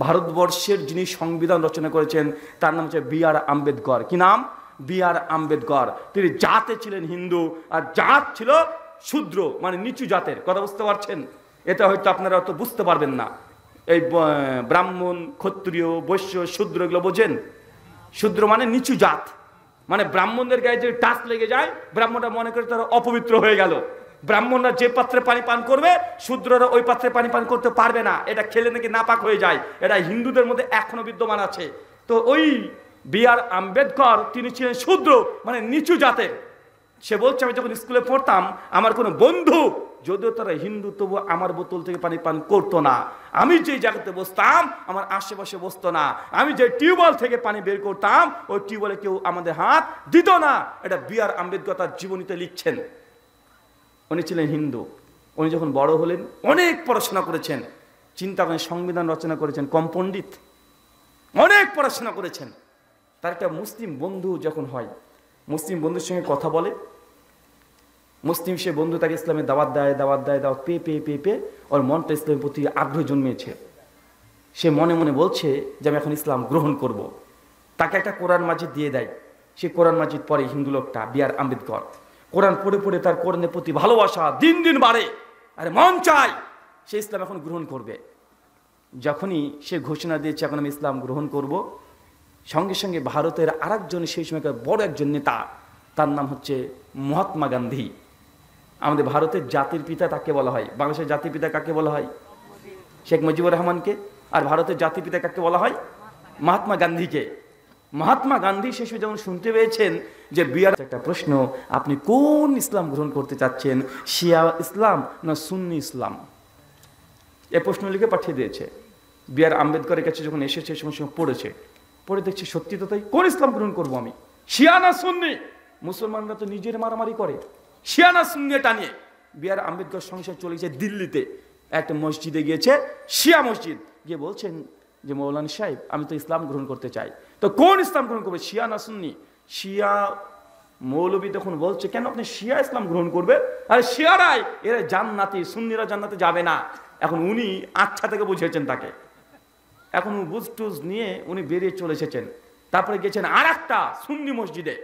ভারতবর্ষের যিনি সংবিধান রচনা করেছেন তার নাম হচ্ছে বি.আর. আম্বেদকর। কি নাম? বি.আর. আম্বেদকর। তিনি জাতে ছিলেন হিন্দু, আর জাত ছিল শূদ্র, মানে নিচু জাতের। কথা বুঝতে পারছেন? এটা হয়তো আপনারা অত বুঝতে পারবেন না। এই ব্রাহ্মণ, ক্ষত্রিয়, বৈশ্য, শূদ্র এগুলো বোঝেন? শূদ্র মানে নিচু জাত, মানে ব্রাহ্মণদের গায়ে যে টাচ লেগে যায়, ব্রাহ্মণরা মনে করে তারা অপবিত্র হয়ে গেল। ব্রাহ্মণরা যে পাত্রে পানি পান করবে, শূদ্ররা ওই পাত্রে পানি পান করতে পারবে না, এটা খেলে নাকি নাপাক হয়ে যায়। এটা হিন্দুদের মধ্যে এখনো বিদ্যমান আছে। তো ওই বি.আর. আম্বেদকর তিনি ছিলেন শূদ্র, মানে নিচু জাতের। সে বলছে, আমি যখন স্কুলে পড়তাম, আমার কোনো বন্ধু, যদিও তারা হিন্দু, তবু আমার বোতল থেকে পানি পান করতো না। আমি যে জায়গাতে বসতাম, আমার আশেপাশে বসতো না। আমি যে টিউবওয়েল থেকে পানি বের করতাম, ওই টিউবওয়েলে কেউ আমাদের হাত দিত না। এটা বি.আর. আম্বেদকর তার জীবনীতে লিখছেন। উনি ছিলেন হিন্দু। উনি যখন বড় হলেন, অনেক পড়াশোনা করেছেন, চিন্তা করেন, সংবিধান রচনা করেছেন, কম পণ্ডিত, অনেক পড়াশোনা করেছেন। তার একটা মুসলিম বন্ধু যখন হয়, মুসলিম বন্ধুর সঙ্গে কথা বলে, মুসলিম সে বন্ধু তাকে ইসলামের দাওয়াত পেয়ে পেয়ে পেয়ে পেয়ে ওর মনটা ইসলামের প্রতি আগ্রহ জন্মিয়েছে। সে মনে মনে বলছে যে আমি এখন ইসলাম গ্রহণ করব। তাকে একটা কোরআন মাজিদ দিয়ে দেয়। সে কোরআন মাজিদ পড়ে, হিন্দু লোকটা বি.আর. আম্বেদকর। কোরআন পড়ে পড়ে তার কোরআনের প্রতি ভালোবাসা দিন দিন বাড়ে, আরে মন চায় সে ইসলাম এখন গ্রহণ করবে। যখনই সে ঘোষণা দিয়েছে এখন আমি ইসলাম গ্রহণ করব, সঙ্গে সঙ্গে ভারতের আরেকজন সেই সময়কার বড় একজন নেতা, তার নাম হচ্ছে মহাত্মা গান্ধী। আমাদের ভারতের জাতির পিতা তাকে বলা হয়। বাংলাদেশের জাতির পিতা কাকে বলা হয়? শেখ মুজিবুর রহমানকে। আর ভারতের জাতির পিতা কাকে বলা হয়? মহাত্মা গান্ধীকে। মহাত্মা গান্ধী শেষে যখন শুনতে পেয়েছেন যে বি.আর. একটা প্রশ্ন, আপনি কোন ইসলাম গ্রহণ করতে চাচ্ছেন, শিয়া ইসলাম না সুন্নি ইসলাম? এ প্রশ্ন লিখে পাঠিয়ে দিয়েছে। বি.আর. আম্বেদকরের কাছে যখন এসেছে, সময় পড়েছে, পড়ে দেখছি সত্যি তো তাই। কোন ইসলাম গ্রহণ করবো আমি, শিয়া না সুন্নি? মুসলমানরা তো নিজের মারামারি করে, শিয়া না সুন্নি এটা নিয়ে। বি.আর. আম্বেদকর সংসদ চলেছে দিল্লিতে, একটা মসজিদে গিয়েছে, শিয়া মসজিদ, গিয়ে বলছেন যে মৌলানা সাহেব, আমি তো ইসলাম গ্রহণ করতে চাই, তো কোন ইসলাম গ্রহণ করবে, শিয়া না সুন্নি? শিয়া মৌলবী তখন বলছে, কেন আপনি শিয়া ইসলাম গ্রহণ করবে? আরে শিয়ারাই এরা জান্নাতি, সুন্নিরা জান্নাতে যাবে না। এখন উনি আচ্ছা থেকে বুঝিয়েছেন তাকে। এখন বুঝ টুজ নিয়ে উনি বেরিয়ে চলে এসেছেন। তারপরে গেছেন আর একটা সুন্নি মসজিদে।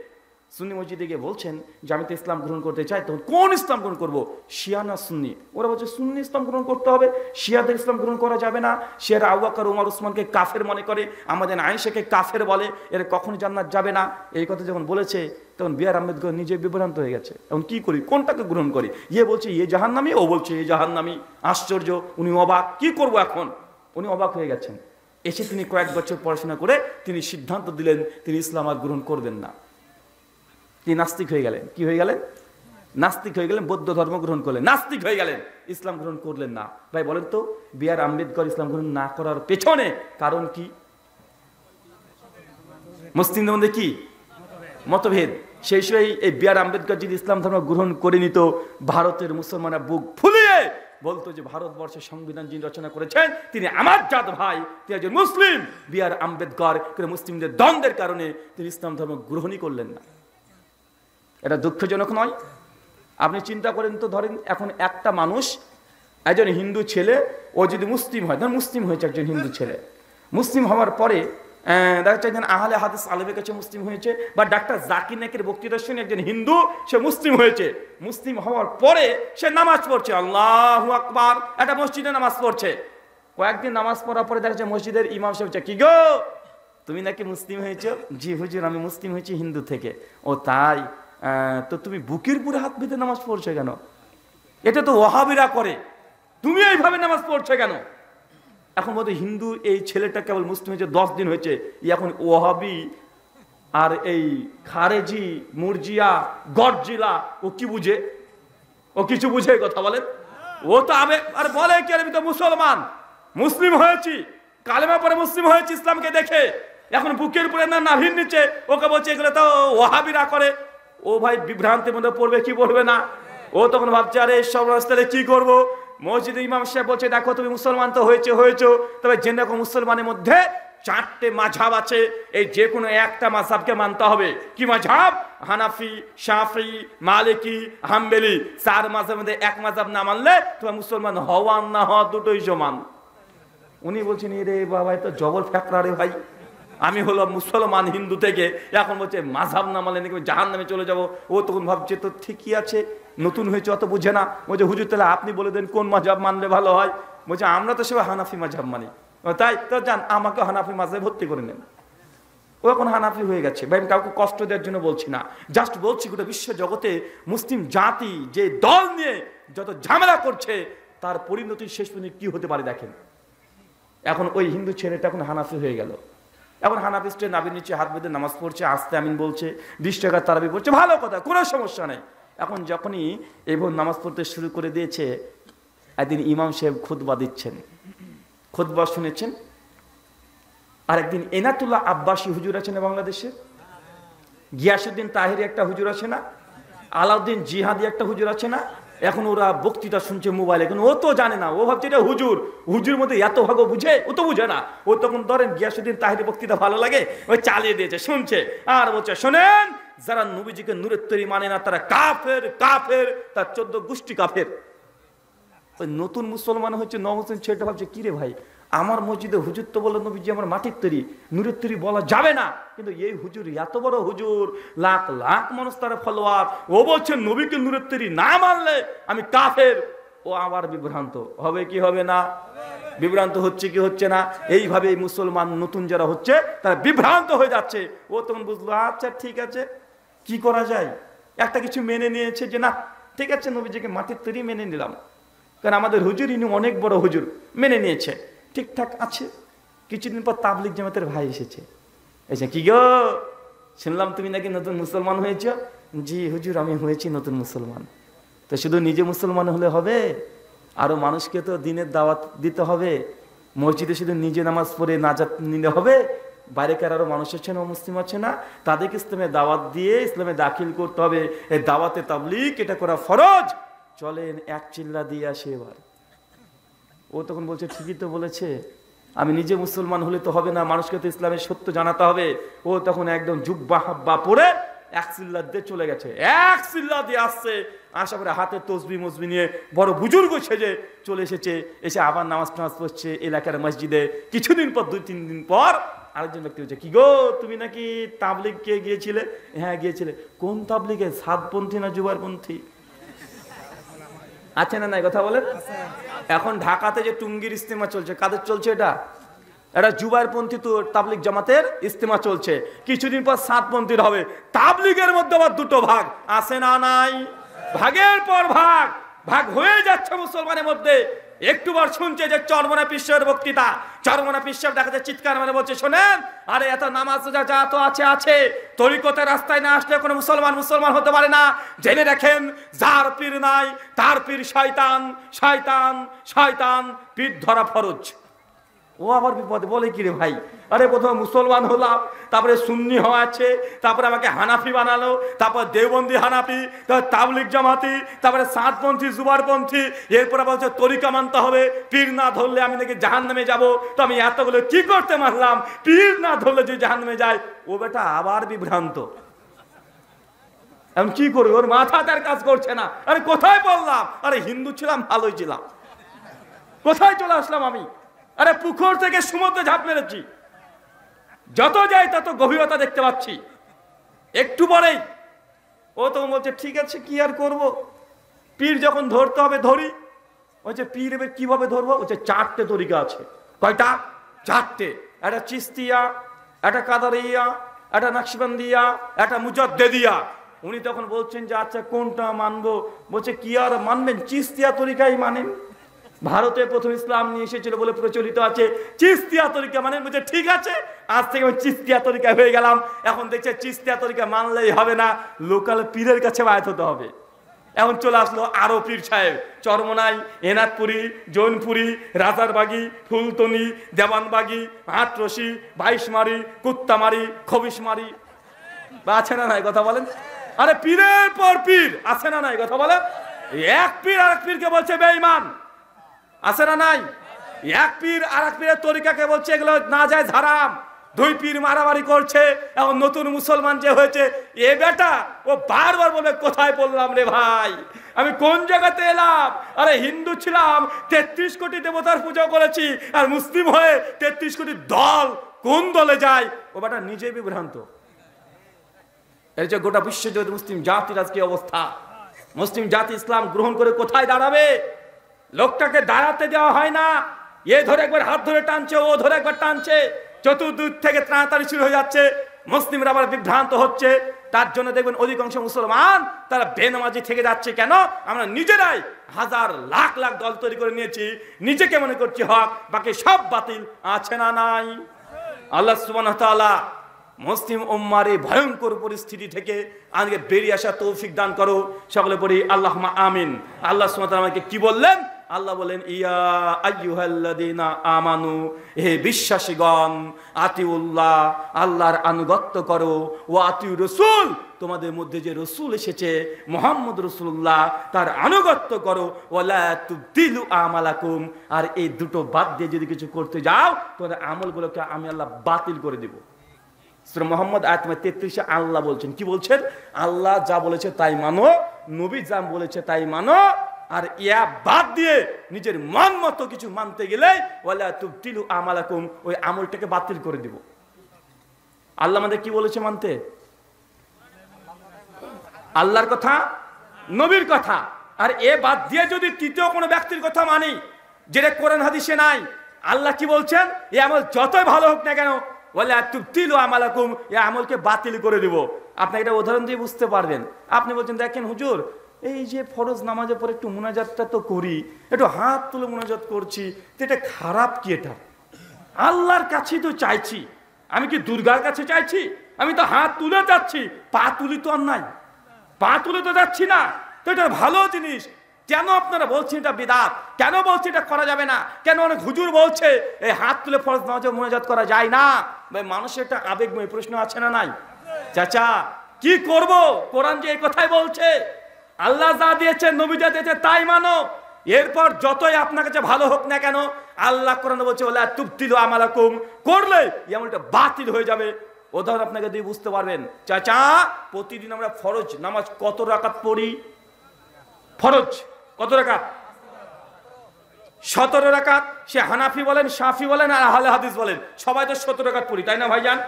সুন্নি মসজিদে গিয়ে বলছেন যে আমি তো ইসলাম গ্রহণ করতে চাই, তখন কোন ইসলাম গ্রহণ করবো, শিয়া না সুন্নি? ওরা বলছে সুন্নি ইসলাম গ্রহণ করতে হবে, শিয়াদের ইসলাম গ্রহণ করা যাবে না। শিয়ারা আবু বকর, ওমর, উসমানকে কাফের মনে করে, আমাদের আয়েশাকে কাফের বলে, এরা কখনো জান্নাত যাবে না। এই কথা যখন বলেছে, তখন বি.আর. আম্বেদকর নিজে বিভ্রান্ত হয়ে গেছে। এখন কি করি, কোনটাকে গ্রহণ করি? ইয়ে বলছে ইয়ে জাহান্নামী, ও বলছে এ জাহান্নামী। আশ্চর্য, উনি অবাক, কি করবো এখন? উনি অবাক হয়ে গেছেন। এসে তিনি কয়েক বছর পড়াশোনা করে তিনি সিদ্ধান্ত দিলেন তিনি ইসলাম আর গ্রহণ করবেন না। তিনি নাস্তিক হয়ে গেলেন। কি হয়ে গেলেন? নাস্তিক হয়ে গেলেন। বৌদ্ধ ধর্ম গ্রহণ করলেন, নাস্তিক হয়ে গেলেন, ইসলাম গ্রহণ করলেন না। ভাই বলেন তো, বি.আর. আম্বেদকর ইসলাম গ্রহণ না করার পেছনে কারণ কি? মুসলিমদের মধ্যে কি মতভেদ। সেই সময় এই বি.আর. আম্বেদকর যদি ইসলাম ধর্ম গ্রহণ করে নিত, ভারতের মুসলমানরা বুক ফুলিয়ে বলতো যে ভারতবর্ষের সংবিধান যিনি রচনা করেছেন তিনি আমার জাত ভাই, তিনি একজন মুসলিম। বি.আর. আম্বেদকর মুসলিমদের দ্বন্দ্বের কারণে তিনি ইসলাম ধর্ম গ্রহণই করলেন না। এটা দুঃখজনক নয়? আপনি চিন্তা করেন তো, ধরেন এখন একটা মানুষ, একজন হিন্দু ছেলে, ও যদি মুসলিম হয়, ধরেন মুসলিম হয়েছে একজন হিন্দু ছেলে, মুসলিম হওয়ার পরে দেখা যাচ্ছে একজন আহলে হাদিস আলেমের কাছে মুসলিম হয়েছে, বা ডাক্তার জাকির নায়েকের বক্তৃতা শুনে একজন হিন্দু সে মুসলিম হয়েছে। মুসলিম হওয়ার পরে সে নামাজ পড়ছে, আল্লাহু আকবার, একটা মসজিদে নামাজ পড়ছে। কয়েকদিন নামাজ পড়ার পরে দেখা যাচ্ছে মসজিদের ইমাম সাহেব, কি গো তুমি নাকি মুসলিম হয়েছো? জি হুজুর, আমি মুসলিম হয়েছি হিন্দু থেকে। ও তাই? তো তুমি বুকের পুরে হাত বেঁধে নামাজ পড়ছো কেন? এটা তো ওয়াহাবিরা করে, তুমি এইভাবে নামাজ পড়ছো কেন? এখন বলতে হিন্দু এই ছেলেটা কেবল মুসলিম হয়েছে 10 দিন হয়েছে, এখন ওয়াহাবি আর এই খারেজি, মুরজিয়া, গডজিলা ও কি বুঝে? ও কিছু বুঝে কথা বলেন? ও তো আর বলে কি আমি তো মুসলমান, মুসলিম হয়েছি, কালেমা পরে মুসলিম হয়েছি ইসলামকে দেখে। এখন বুকের উপরে না নাভির নিচে ওকে বলছে এগুলো তো ওয়াহাবিরা করে। ও ভাই বিভ্রান্তির মধ্যে পড়বে কি পড়বে না? ও তখন ভাবছে আরে সব রাস্তায় কি করবো? মসজিদে ইমাম সাহেব বলছে দেখো তুমি মুসলমান তো হয়েছো, তবে জেনে রাখো মুসলমানের মধ্যে 4টে মাযহাব আছে, এই যে কোনো একটা মাযহাবকে মানতে হবে। কি মাযহাব? হানাফি, শাফি, মালিকি, হাম্বলি। 4 মাযহাবের মধ্যে এক মাযহাব না মানলে তোমার মুসলমান হওয়া না হওয়া দুটোই সমান। উনি বলছেন রে বাবা তো জবর ফ্যাকরা রে ভাই, আমি হলো মুসলমান হিন্দু থেকে এখন বলছে মাযহাব না মানলে নাকি জাহান্নামে চলে যাব। ও তখন ভাবছে তো ঠিকই আছে, নতুন হয়েছে অত বুঝে না। বলছে হুজুর তাহলে আপনি বলে দেন কোন মাযহাব মানলে ভালো হয়। বলছে আমরা তো সবাই হানাফি মাযহাব মানি। তাই তো যান আমাকে হানাফি মাযহাবে ভর্তি করে নেন। ও এখন হানাফি হয়ে গেছে। ভাই আমি কাউকে কষ্ট দেওয়ার জন্য বলছি না, জাস্ট বলছি গোটা বিশ্ব জগতে মুসলিম জাতি যে দল নিয়ে যত ঝামেলা করছে তার পরিণতি শেষ পর্যন্ত কি হতে পারে দেখেন। এখন ওই হিন্দু ছেলেটা এখন হানাফি হয়ে গেল। এখন হানাফি স্টে নাবির নিচে হাত বেঁধে নামাজ পড়ছে, আস্তে আমিন বলছে, 20 টাকা তারাবি পড়ছে, ভালো কথা, কোনো সমস্যা নেই। এখন যখনই এভাবে নামাজ পড়তে শুরু করে দিয়েছে, একদিন ইমাম সাহেব খুতবা দিচ্ছেন, খুতবা শুনেছেন। আর একদিন এনাতুল্লাহ আব্বাসী হুজুর আছে না বাংলাদেশে, গিয়াসউদ্দিন তাহিরি একটা হুজুর আছে না, আলাউদ্দিন জিহাদি একটা হুজুর আছে না, এখন ওরা বক্তৃতা শুনছে মোবাইলে, কিন্তু ও তো জানে না, ও ভাবছে এটা হুজুর, হুজুর মধ্যে এত ভাগ বুঝে, ও তো বুঝে না। ও তখন ধরেন গিয়াসউদ্দিন তাহিরি বক্তৃতা ভালো লাগে, ওই চালিয়ে দিয়েছে, শুনছে আর বলছে শোনেন, যারা নবীজিকে নূরের তৈরি মানে না তারা কাফের, কাফের, তার 14 গোষ্ঠী কাফের। ওই নতুন মুসলমান হচ্ছে নমুসলিম ছেলেটা ভাবছে কিরে ভাই, আমার মসজিদে হুজুর তো বলল নবীজি আমার মাটির তৈরি, নূরের তৈরি বলা যাবে না, কিন্তু এই হুজুর এত বড় হুজুর, লাখ লাখ মানুষ তার ফলোয়ার, ও বলছে নবীকে নূরের তৈরি না মানলে আমি কাফের। ও আবার বিভ্রান্ত হবে কি হবে না, বিভ্রান্ত হচ্ছে কি হচ্ছে না। এইভাবে মুসলমান নতুন যারা হচ্ছে তারা বিভ্রান্ত হয়ে যাচ্ছে। ও তখন বুঝলো আচ্ছা ঠিক আছে কি করা যায়, একটা কিছু মেনে নিয়েছে যে না ঠিক আছে নবীজিকে মাটির তৈরি মেনে নিলাম, কারণ আমাদের হুজুর ইনি অনেক বড় হুজুর, মেনে নিয়েছে, ঠিকঠাক আছে। কিছুদিন পর তাবলিগ জামাতের ভাই এসেছে, এসে কি গো শুনলাম তুমি নাকি নতুন মুসলমান হয়েছ। জি হুজুর আমি হয়েছি নতুন মুসলমান। তো শুধু নিজে মুসলমান হলে হবে, আরো মানুষকে তো দিনের দাওয়াত দিতে হবে, মসজিদে শুধু নিজে নামাজ পড়ে নাজাত নিলে হবে, বাইরেকার আরো মানুষ আছে না, মুসলিম আছে না, তাদেরকে ইসলামে দাওয়াত দিয়ে ইসলামে দাখিল করতে হবে। এই দাওয়াতে তাবলিগ এটা করা ফরজ। চলেন এক চিল্লা দিয়ে আসে এবার। ও তখন বলছে ঠিকই তো বলেছে, আমি নিজে মুসলমান হলে তো হবে না, মানুষকে তো ইসলামের সত্য জানাতে হবে। ও তখন একদম জুব্বা হাব্বা পরে এক চিল্লা দিয়ে চলে গেছে, এক চিল্লা দিয়ে আসছে, আশা করে হাতে তসবি মসবি নিয়ে বড় বুজুর্গ সেজে চলে এসেছে, এসে আবার নামাজ টামাজ পড়ছে এলাকার মসজিদে। কিছুদিন পর 2-3 দিন পর আরেকজন ব্যক্তি বলছে কি গো তুমি নাকি তাবলিগ কে গিয়েছিলে। হ্যাঁ গিয়েছিলে। কোন তাবলিগে, সাতপন্থী না জুবারপন্থী আছে না নাই কথা বলেন। এখন ঢাকাতে যে টুঙ্গির ইস্তেমা চলছে, কাদের চলছে এটা, এটা জুবাইরপন্থী তো তাবলিগ জামাতের ইস্তেমা চলছে। কিছুদিন পর সাতপন্থীর হবে। তাবলিগের মধ্যে আবার দুটো ভাগ আছে না নাই, ভাগের পর ভাগ, ভাগ হয়ে যাচ্ছে মুসলমানের মধ্যে। একটুবার শুনছে যে চরমনা পিসের বক্তৃতা, চরমনা পিসের দেখা যায় চিৎকার মানে বলছে শোনেন আরে এত নামাজ যা তো আছে আছে, তরিকতের রাস্তায় না আসলে কোনো মুসলমান মুসলমান হতে পারে না। জেনে রাখেন যার পীর নাই তার পীর শয়তান, শয়তান শয়তান, পীর ধরা ফরজ। ও আবার বিপদে বলে কি রে ভাই, আরে প্রথমে মুসলমান হলাম, তারপরে সুন্নি হওয়া আছে, তারপরে আমাকে হানাফি বানালো, তারপর দেওবন্দি হানাফি, তারপর তাবলিগ জামাতি, তারপরে সাতপন্থী জুবারপন্থী, এরপরে বলছে তরিকা মানতে হবে, পীর না ধরলে আমি নাকি জাহান্নামে যাব। তো আমি এতগুলো কি করতে মানলাম, পীর না ধরলে যে জাহান্নামে যায়। ও বেটা আবার বিভ্রান্ত, এখন কি করি, ওর মাথা তার কাজ করছে না। আরে কোথায় বললাম, আরে হিন্দু ছিলাম ভালোই ছিলাম, কোথায় চলে আসলাম আমি। আরে পুকুর থেকে সমুদ্রে ঝাঁপ মেরেছি, যত যাই তত গভীরতা দেখতে পাচ্ছি। একটু পরেই ও তো বলছে ঠিক আছে কি আর করব, পীর যখন ধরতে হবে ধরি। বলছে পীর এবার কিভাবে ধরবো, বলছে 4টে তরিকা আছে। কয়টা? 4টে। একটা চিস্তিয়া, একটা কাদারিয়া, একটা নকশবন্দিয়া, একটা মুজাদ্দেদিয়া। উনি তখন বলছেন যে আচ্ছা কোনটা মানবো। বলছে কি আর মানবেন, চিস্তিয়া তরিকাই মানেন, ভারতে প্রথম ইসলাম নিয়ে এসেছিল বলে প্রচলিত আছে, চিস্তিয়া তরিকা মানে। বলছে ঠিক আছে আজ থেকে আমি চিস্তিয়া তরিকা হয়ে গেলাম। এখন দেখছে চিস্তিয়া তরিকা মানলেই হবে না, লোকাল পীরের কাছে বায়াত হতে হবে। এখন চলে আসলো আরো পীর সাহেব, চরমনাই, এনাদপুরি, জৈনপুরি, রাজারবাগি, ফুলতনি, দেওয়ানবাগি, হাটরশি, বাইশমারি, কুত্তামারি, খবিশমারি। আছে না নাই কথা বলেন। আরে পীরের পর পীর, আছে না নাই কথা বলেন। এক পীর আরেক পীরকে বলছে বেঈমান, আছে না নাই। এক পীর আর এক পীরের তরিকাকে বলছে এগুলো না যায় হারাম। দুই পীর মারামারি করছে। এখন নতুন মুসলমান যে হয়েছে এ বেটা ও বারবার বলে কোথায় পড়লাম রে ভাই, আমি কোন জায়গাতে এলাম? আরে হিন্দু ছিলাম, 33 কোটি দেবতার পূজা করেছি, আর মুসলিম হয়ে 33 কোটি দল কোন দলে যায়? ও বেটা নিজেই বিভ্রান্ত। এই যে গোটা বিশ্বজগৎ মুসলিম জাতির আজকে অবস্থা, মুসলিম জাতি ইসলাম গ্রহণ করে কোথায় দাঁড়াবে? লোকটাকে দাঁড়াতে দেওয়া হয় না, এ ধরে একবার হাত ধরে টানছে, ও ধরে একবার টানছে, চতুর্দিক থেকে তাড়াতাড়ি শুরু হয়ে যাচ্ছে, মুসলিমরা আবার বিভ্রান্ত হচ্ছে। তার জন্য দেখবেন অধিকাংশ মুসলমান তারা বেনামাজি থেকে যাচ্ছে। কেন? আমরা নিজেরাই হাজার লাখ লাখ দল তৈরি করে নিয়েছি, নিজেকে মনে করছি হক, বাকি সব বাতিল। আছে না নাই? আল্লাহ সুবহানাহু ওয়া তাআলা মুসলিম উম্মার এই ভয়ঙ্কর পরিস্থিতি থেকে আজকে বেরিয়ে আসা তৌফিক দান করো। সকলে পড়ি আল্লাহুম্মা আমিন। আল্লাহ সুবহানাহু ওয়া তাআলা আমাকে কি বললেন? আল্লাহ বলেন, ইয়া আইয়ুহাল্লাযীনা আমানু, হে বিশ্বাসীগণ, আতিউল্লাহ, আল্লাহর আনুগত্য করো, ওয়া আতিউর রাসূল, তোমাদের মধ্যে যে রাসূল এসেছে মুহাম্মদ রাসূলুল্লাহ তার আনুগত্য করো, ওয়ালা তুবদিলু আমালাকুম, আর এই দুটো বাদ দিয়ে যদি কিছু করতে যাও তোমাদের আমলগুলোকে আমি আল্লাহ বাতিল করে দেব। সূরা মুহাম্মদ আয়াত 33 আল্লাহ বলছেন, কি বলছেন? আল্লাহ যা বলেছে তাই মানো, নবী যা বলেছে তাই মানো, আর ইয়া বাদ দিয়ে নিজের মন মতো কিছু মানতে গেলে ওয়ালা তুবতিলু আমালাকুম, ওই আমলটাকে বাতিল করে দিব। আল্লাহ আমাদের কি বলেছে মানতে? আল্লাহর কথা, নবীর কথা। আর এ বাদ দিয়ে যদি তৃতীয় কোনো ব্যক্তির কথা মানি যেটা কোরআন হাদিসে নাই, আল্লাহ কি বলছেন? এই আমল যতই ভালো হোক না কেন, ওয়ালা তুবতিলু আমালাকুম, এই আমলকে বাতিল করে দিব। আপনি এটা উদাহরণ দিয়ে বুঝতে পারবেন। আপনি বলছেন, দেখেন হুজুর, এই যে ফরজ নামাজের পরে একটু মুনাজাতটা তো করি, একটু হাত তুলে মুনাজাত করছি, তো এটা খারাপ কি? এটা আল্লাহর কাছেই তো চাইছি, আমি কি দুর্গার কাছে চাইছি? আমি তো হাত তুলে যাচ্ছি, পা তুলি তো আর নাই, পা তুলে তো যাচ্ছি না, তো এটা ভালো জিনিস। কেন আপনারা বলছেন এটা বিদআত? কেন বলছে এটা করা যাবে না? কেন অনেক হুজুর বলছে এই হাত তুলে ফরজ নামাজে মুনাজাত করা যায় না? ভাই, মানুষের একটা আবেগময় প্রশ্ন আছে না নাই? চাচা কি করব? কোরআন যে এই কথাই বলছে, আল্লাহ যা দিয়েছে, নবী যা দিয়েছে তাই মানো। এরপর যতই আপনার কাছে ভালো হোক না কেন, আল্লাহ কোরআনে বলছে ওয়ালা তুবতিলু আমালাকুম, করলে এমনটা বাতিল হয়ে যাবে। উদাহরণ আপনাকে দিয়ে বুঝতে পারবেন। চাচা, প্রতিদিন আমরা ফরজ নামাজ কত রাকাত পড়ি? ফরজ কত রাকাত? 17 রাকাত। সে হানাফি বলেন, শাফি বলেন, আর আহলে হাদিস বলেন, সবাই তো 17 রাকাত পড়ি, তাই না ভাইজান?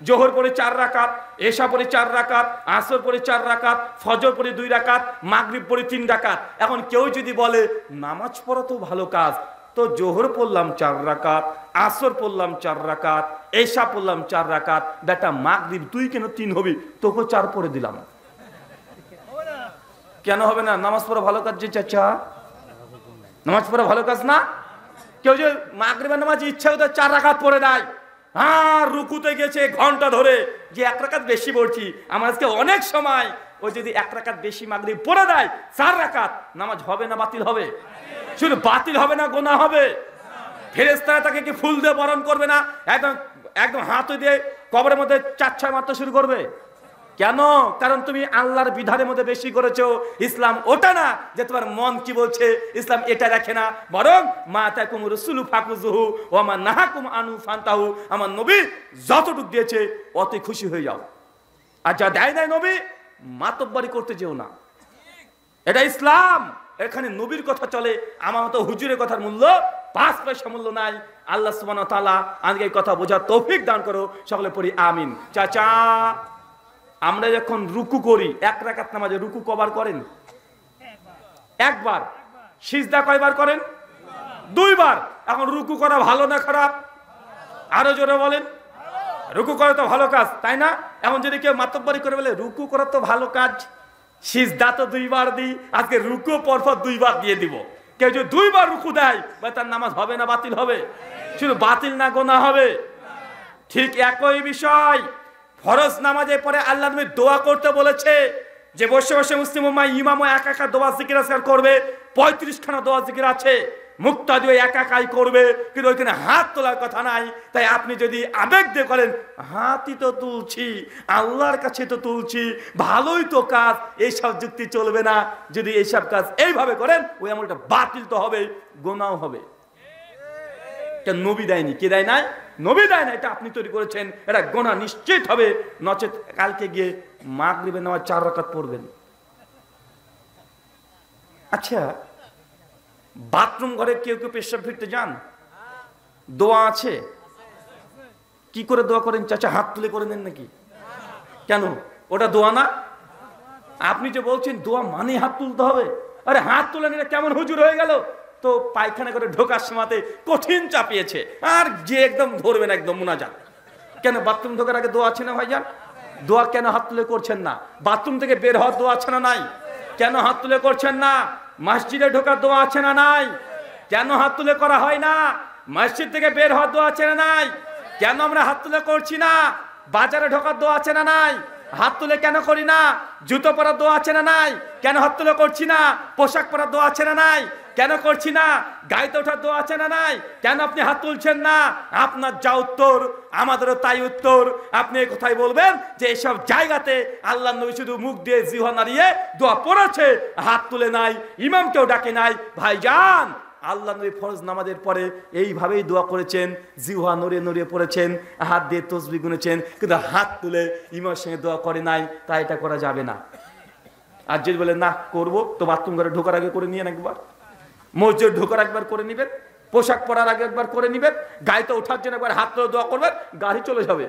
জোহর পড়ে 4 রাকাত, এশা পড়ে 4 রাকাত, আসর পড়ে 4 রাকাত, ফজর পড়ে 2 রাকাত, মাগরিব পড়ে 3 রাকাত। এখন কেউ যদি বলে নামাজ পড়া তো ভালো কাজ, তো জোহর পড়লাম 4 রাকাত, আসর পড়লাম 4 রাকাত, এশা পড়লাম 4 রাকাত, বেটা মাগরিব তুই কেন 3 হবি? তোকে 4 পড়ে দিলাম। কেন হবে না? নামাজ পড়া ভালো কাজ যে চাচা, নামাজ পড়া ভালো কাজ না? কেউ যে মাগরিবের নামাজ ইচ্ছা হতো 4 রাকাত পড়ে দেয়, আর রুকুতে গেছে ঘন্টা ধরে যে 1 রাকাত বেশি পড়ছি, আমার আজকে অনেক সময়, ও যদি 1 রাকাত বেশি মাগরিব পড়ে দেয় 4 রাকাত, নামাজ হবে না বাতিল হবে? শুধু বাতিল হবে না, গুনাহ হবে। ফেরেশতারা তাকে কি ফুল দিয়ে বরণ করবে না? একদম একদম হাত দিয়ে কবরের মধ্যে 4-6 মারতে শুরু করবে? কেন? কারণ তুমি আল্লাহর বিধানের মধ্যে বেশি করেছো। ইসলাম ওটা না যে তোমার মন কি বলছে, ইসলাম এটা রাখে না, বরং মা তাকুম রাসূলু ফাকুযুহু ওয়া মা নাহাকুম আনহু ফান্তাহু, আমার নবী যতটুকু দিয়েছে অতই খুশি হয়ে যাও, আর যা দেয় নাই নবী মাতব্বরি করতে যেও না। এটা ইসলাম। এখানে নবীর কথা চলে, আমার মতো হুজুরের কথার মূল্য 5 পয়সা মূল্য নাই। আল্লাহ সুবহানাহু ওয়া তাআলা আজকে এই কথা বোঝার তৌফিক দান করো। সকলে পড়ি আমিন। চাচা, আমরা যখন রুকু করি, 1 রাকাত নামাজে রুকু কবার করেন? একবার। সিজদা কয়বার করেন? 2 বার। এখন রুকু করা ভালো না খারাপ? আরো জোরে বলেন। রুকু করা তো ভালো কাজ, তাই না? এখন যদি কেউ মাতব্বরি করে বলে রুকু করা তো ভালো কাজ, সিজদা তো 2 বার দিই, আজকে রুকু পরপর 2 বার দিয়ে দিব। কেউ যদি 2 বার রুকু দেয়, তার নামাজ হবে না বাতিল হবে? শুধু বাতিল না, গুনাহ হবে। ঠিক একই বিষয় ফরজ নামাজের পরে আল্লাহ নবী দোয়া করতে বলেছে, যে বসে বসে মুসলিম উম্মাহ ইমামও একা একা দোয়া জিকির আজকার করবে, 35 খানা দোয়া জিকির আছে, মুক্তাদিও একা একাই করবে, কিন্তু ওইখানে হাত তোলার কথা নাই। তাই আপনি যদি আবেগ দিয়ে করেন, হাতই তো তুলছি, আল্লাহর কাছে তো তুলছি, ভালোই তো কাজ, এইসব যুক্তি চলবে না। যদি এইসব কাজ এইভাবে করেন, ওই আমলটা বাতিল তো হবে, গুনাহ হবে। কেন নবী দেয়নি? কে দেয় নাই? নবী দেয় না। এটা আপনি তৈরি করেছেন, এটা গোনা নিশ্চিত হবে। নচেত কালকে গিয়ে মাগরিবের নামাজ 4 রাকাত পড়বেন। আচ্ছা, বাথরুম ঘরে কেউ কেউ পেশাব ফিরতে যান, দোয়া আছে? কি করে দোয়া করেন চাচা? হাত তুলে করে নেন নাকি? কেন, ওটা দোয়া না? আপনি যে বলছেন দোয়া মানে হাত তুলতে হবে, আরে হাত তুলে নিলে কেমন হুজুর হয়ে গেল? তো পায়খানা করে ঢোকার সময়তে কঠিন চাপিয়েছে, আর যে একদম ধরবেন একদম মুনাজাত। কেন, বাথরুম ঢোকার আগে দোয়া আছে না ভাইজান? দোয়া কেন হাত তুলে করছেন না? বাথরুম থেকে বের হওয়ার দোয়া আছে না নাই? কেন হাত তুলে করছেন না? মসজিদে ঢোকার দোয়া আছে না নাই? কেন হাত তুলে করা হয় না? মসজিদ থেকে বের হওয়ার দোয়া আছে না নাই? কেন আমরা হাত তুলে করছি না? বাজারে ঢোকার দোয়া আছে না নাই? হাত তুলে কেন করি না? জুতো পরার দোয়া আছে না নাই? কেন হাত তুলে করছি না? পোশাক পরার দোয়া আছে না নাই? কেন করছি না? গাড়িতে ওঠার দোয়া আছে না নাই? কেন আপনি হাত তুলছেন না? আপনার যা উত্তর আমাদেরও তাই উত্তর। আপনি এই কথাই বলবেন যে এইসব জায়গাতে আল্লাহ নবী শুধু মুখ দিয়ে জিহ্বা নাড়িয়ে দোয়া পড়েছে, হাত তুলে নাই, ইমামকেও ডাকে নাই। ভাইজান, আল্লাহ নবী ফরজ নামাজের পরে এইভাবেই দোয়া করেছেন, জিহ্বা নড়িয়ে নড়িয়ে পড়েছেন, হাত দিয়ে তসবিহ গুনেছেন, কিন্তু হাত তুলে ইমামের সঙ্গে দোয়া করে নাই। তাই এটা করা যাবে না। আর যদি বলে না করবো, তো বাথরুম ঘরে ঢোকার আগে করে নিয়েন একবার, মসজিদ ঢোকার একবার করে নিবেন, পোশাক পরার আগে একবার করে নিবেন, গাড়িতে ওঠার জন্য একবার হাত তুলে দোয়া করবেন, গাড়ি চলে যাবে।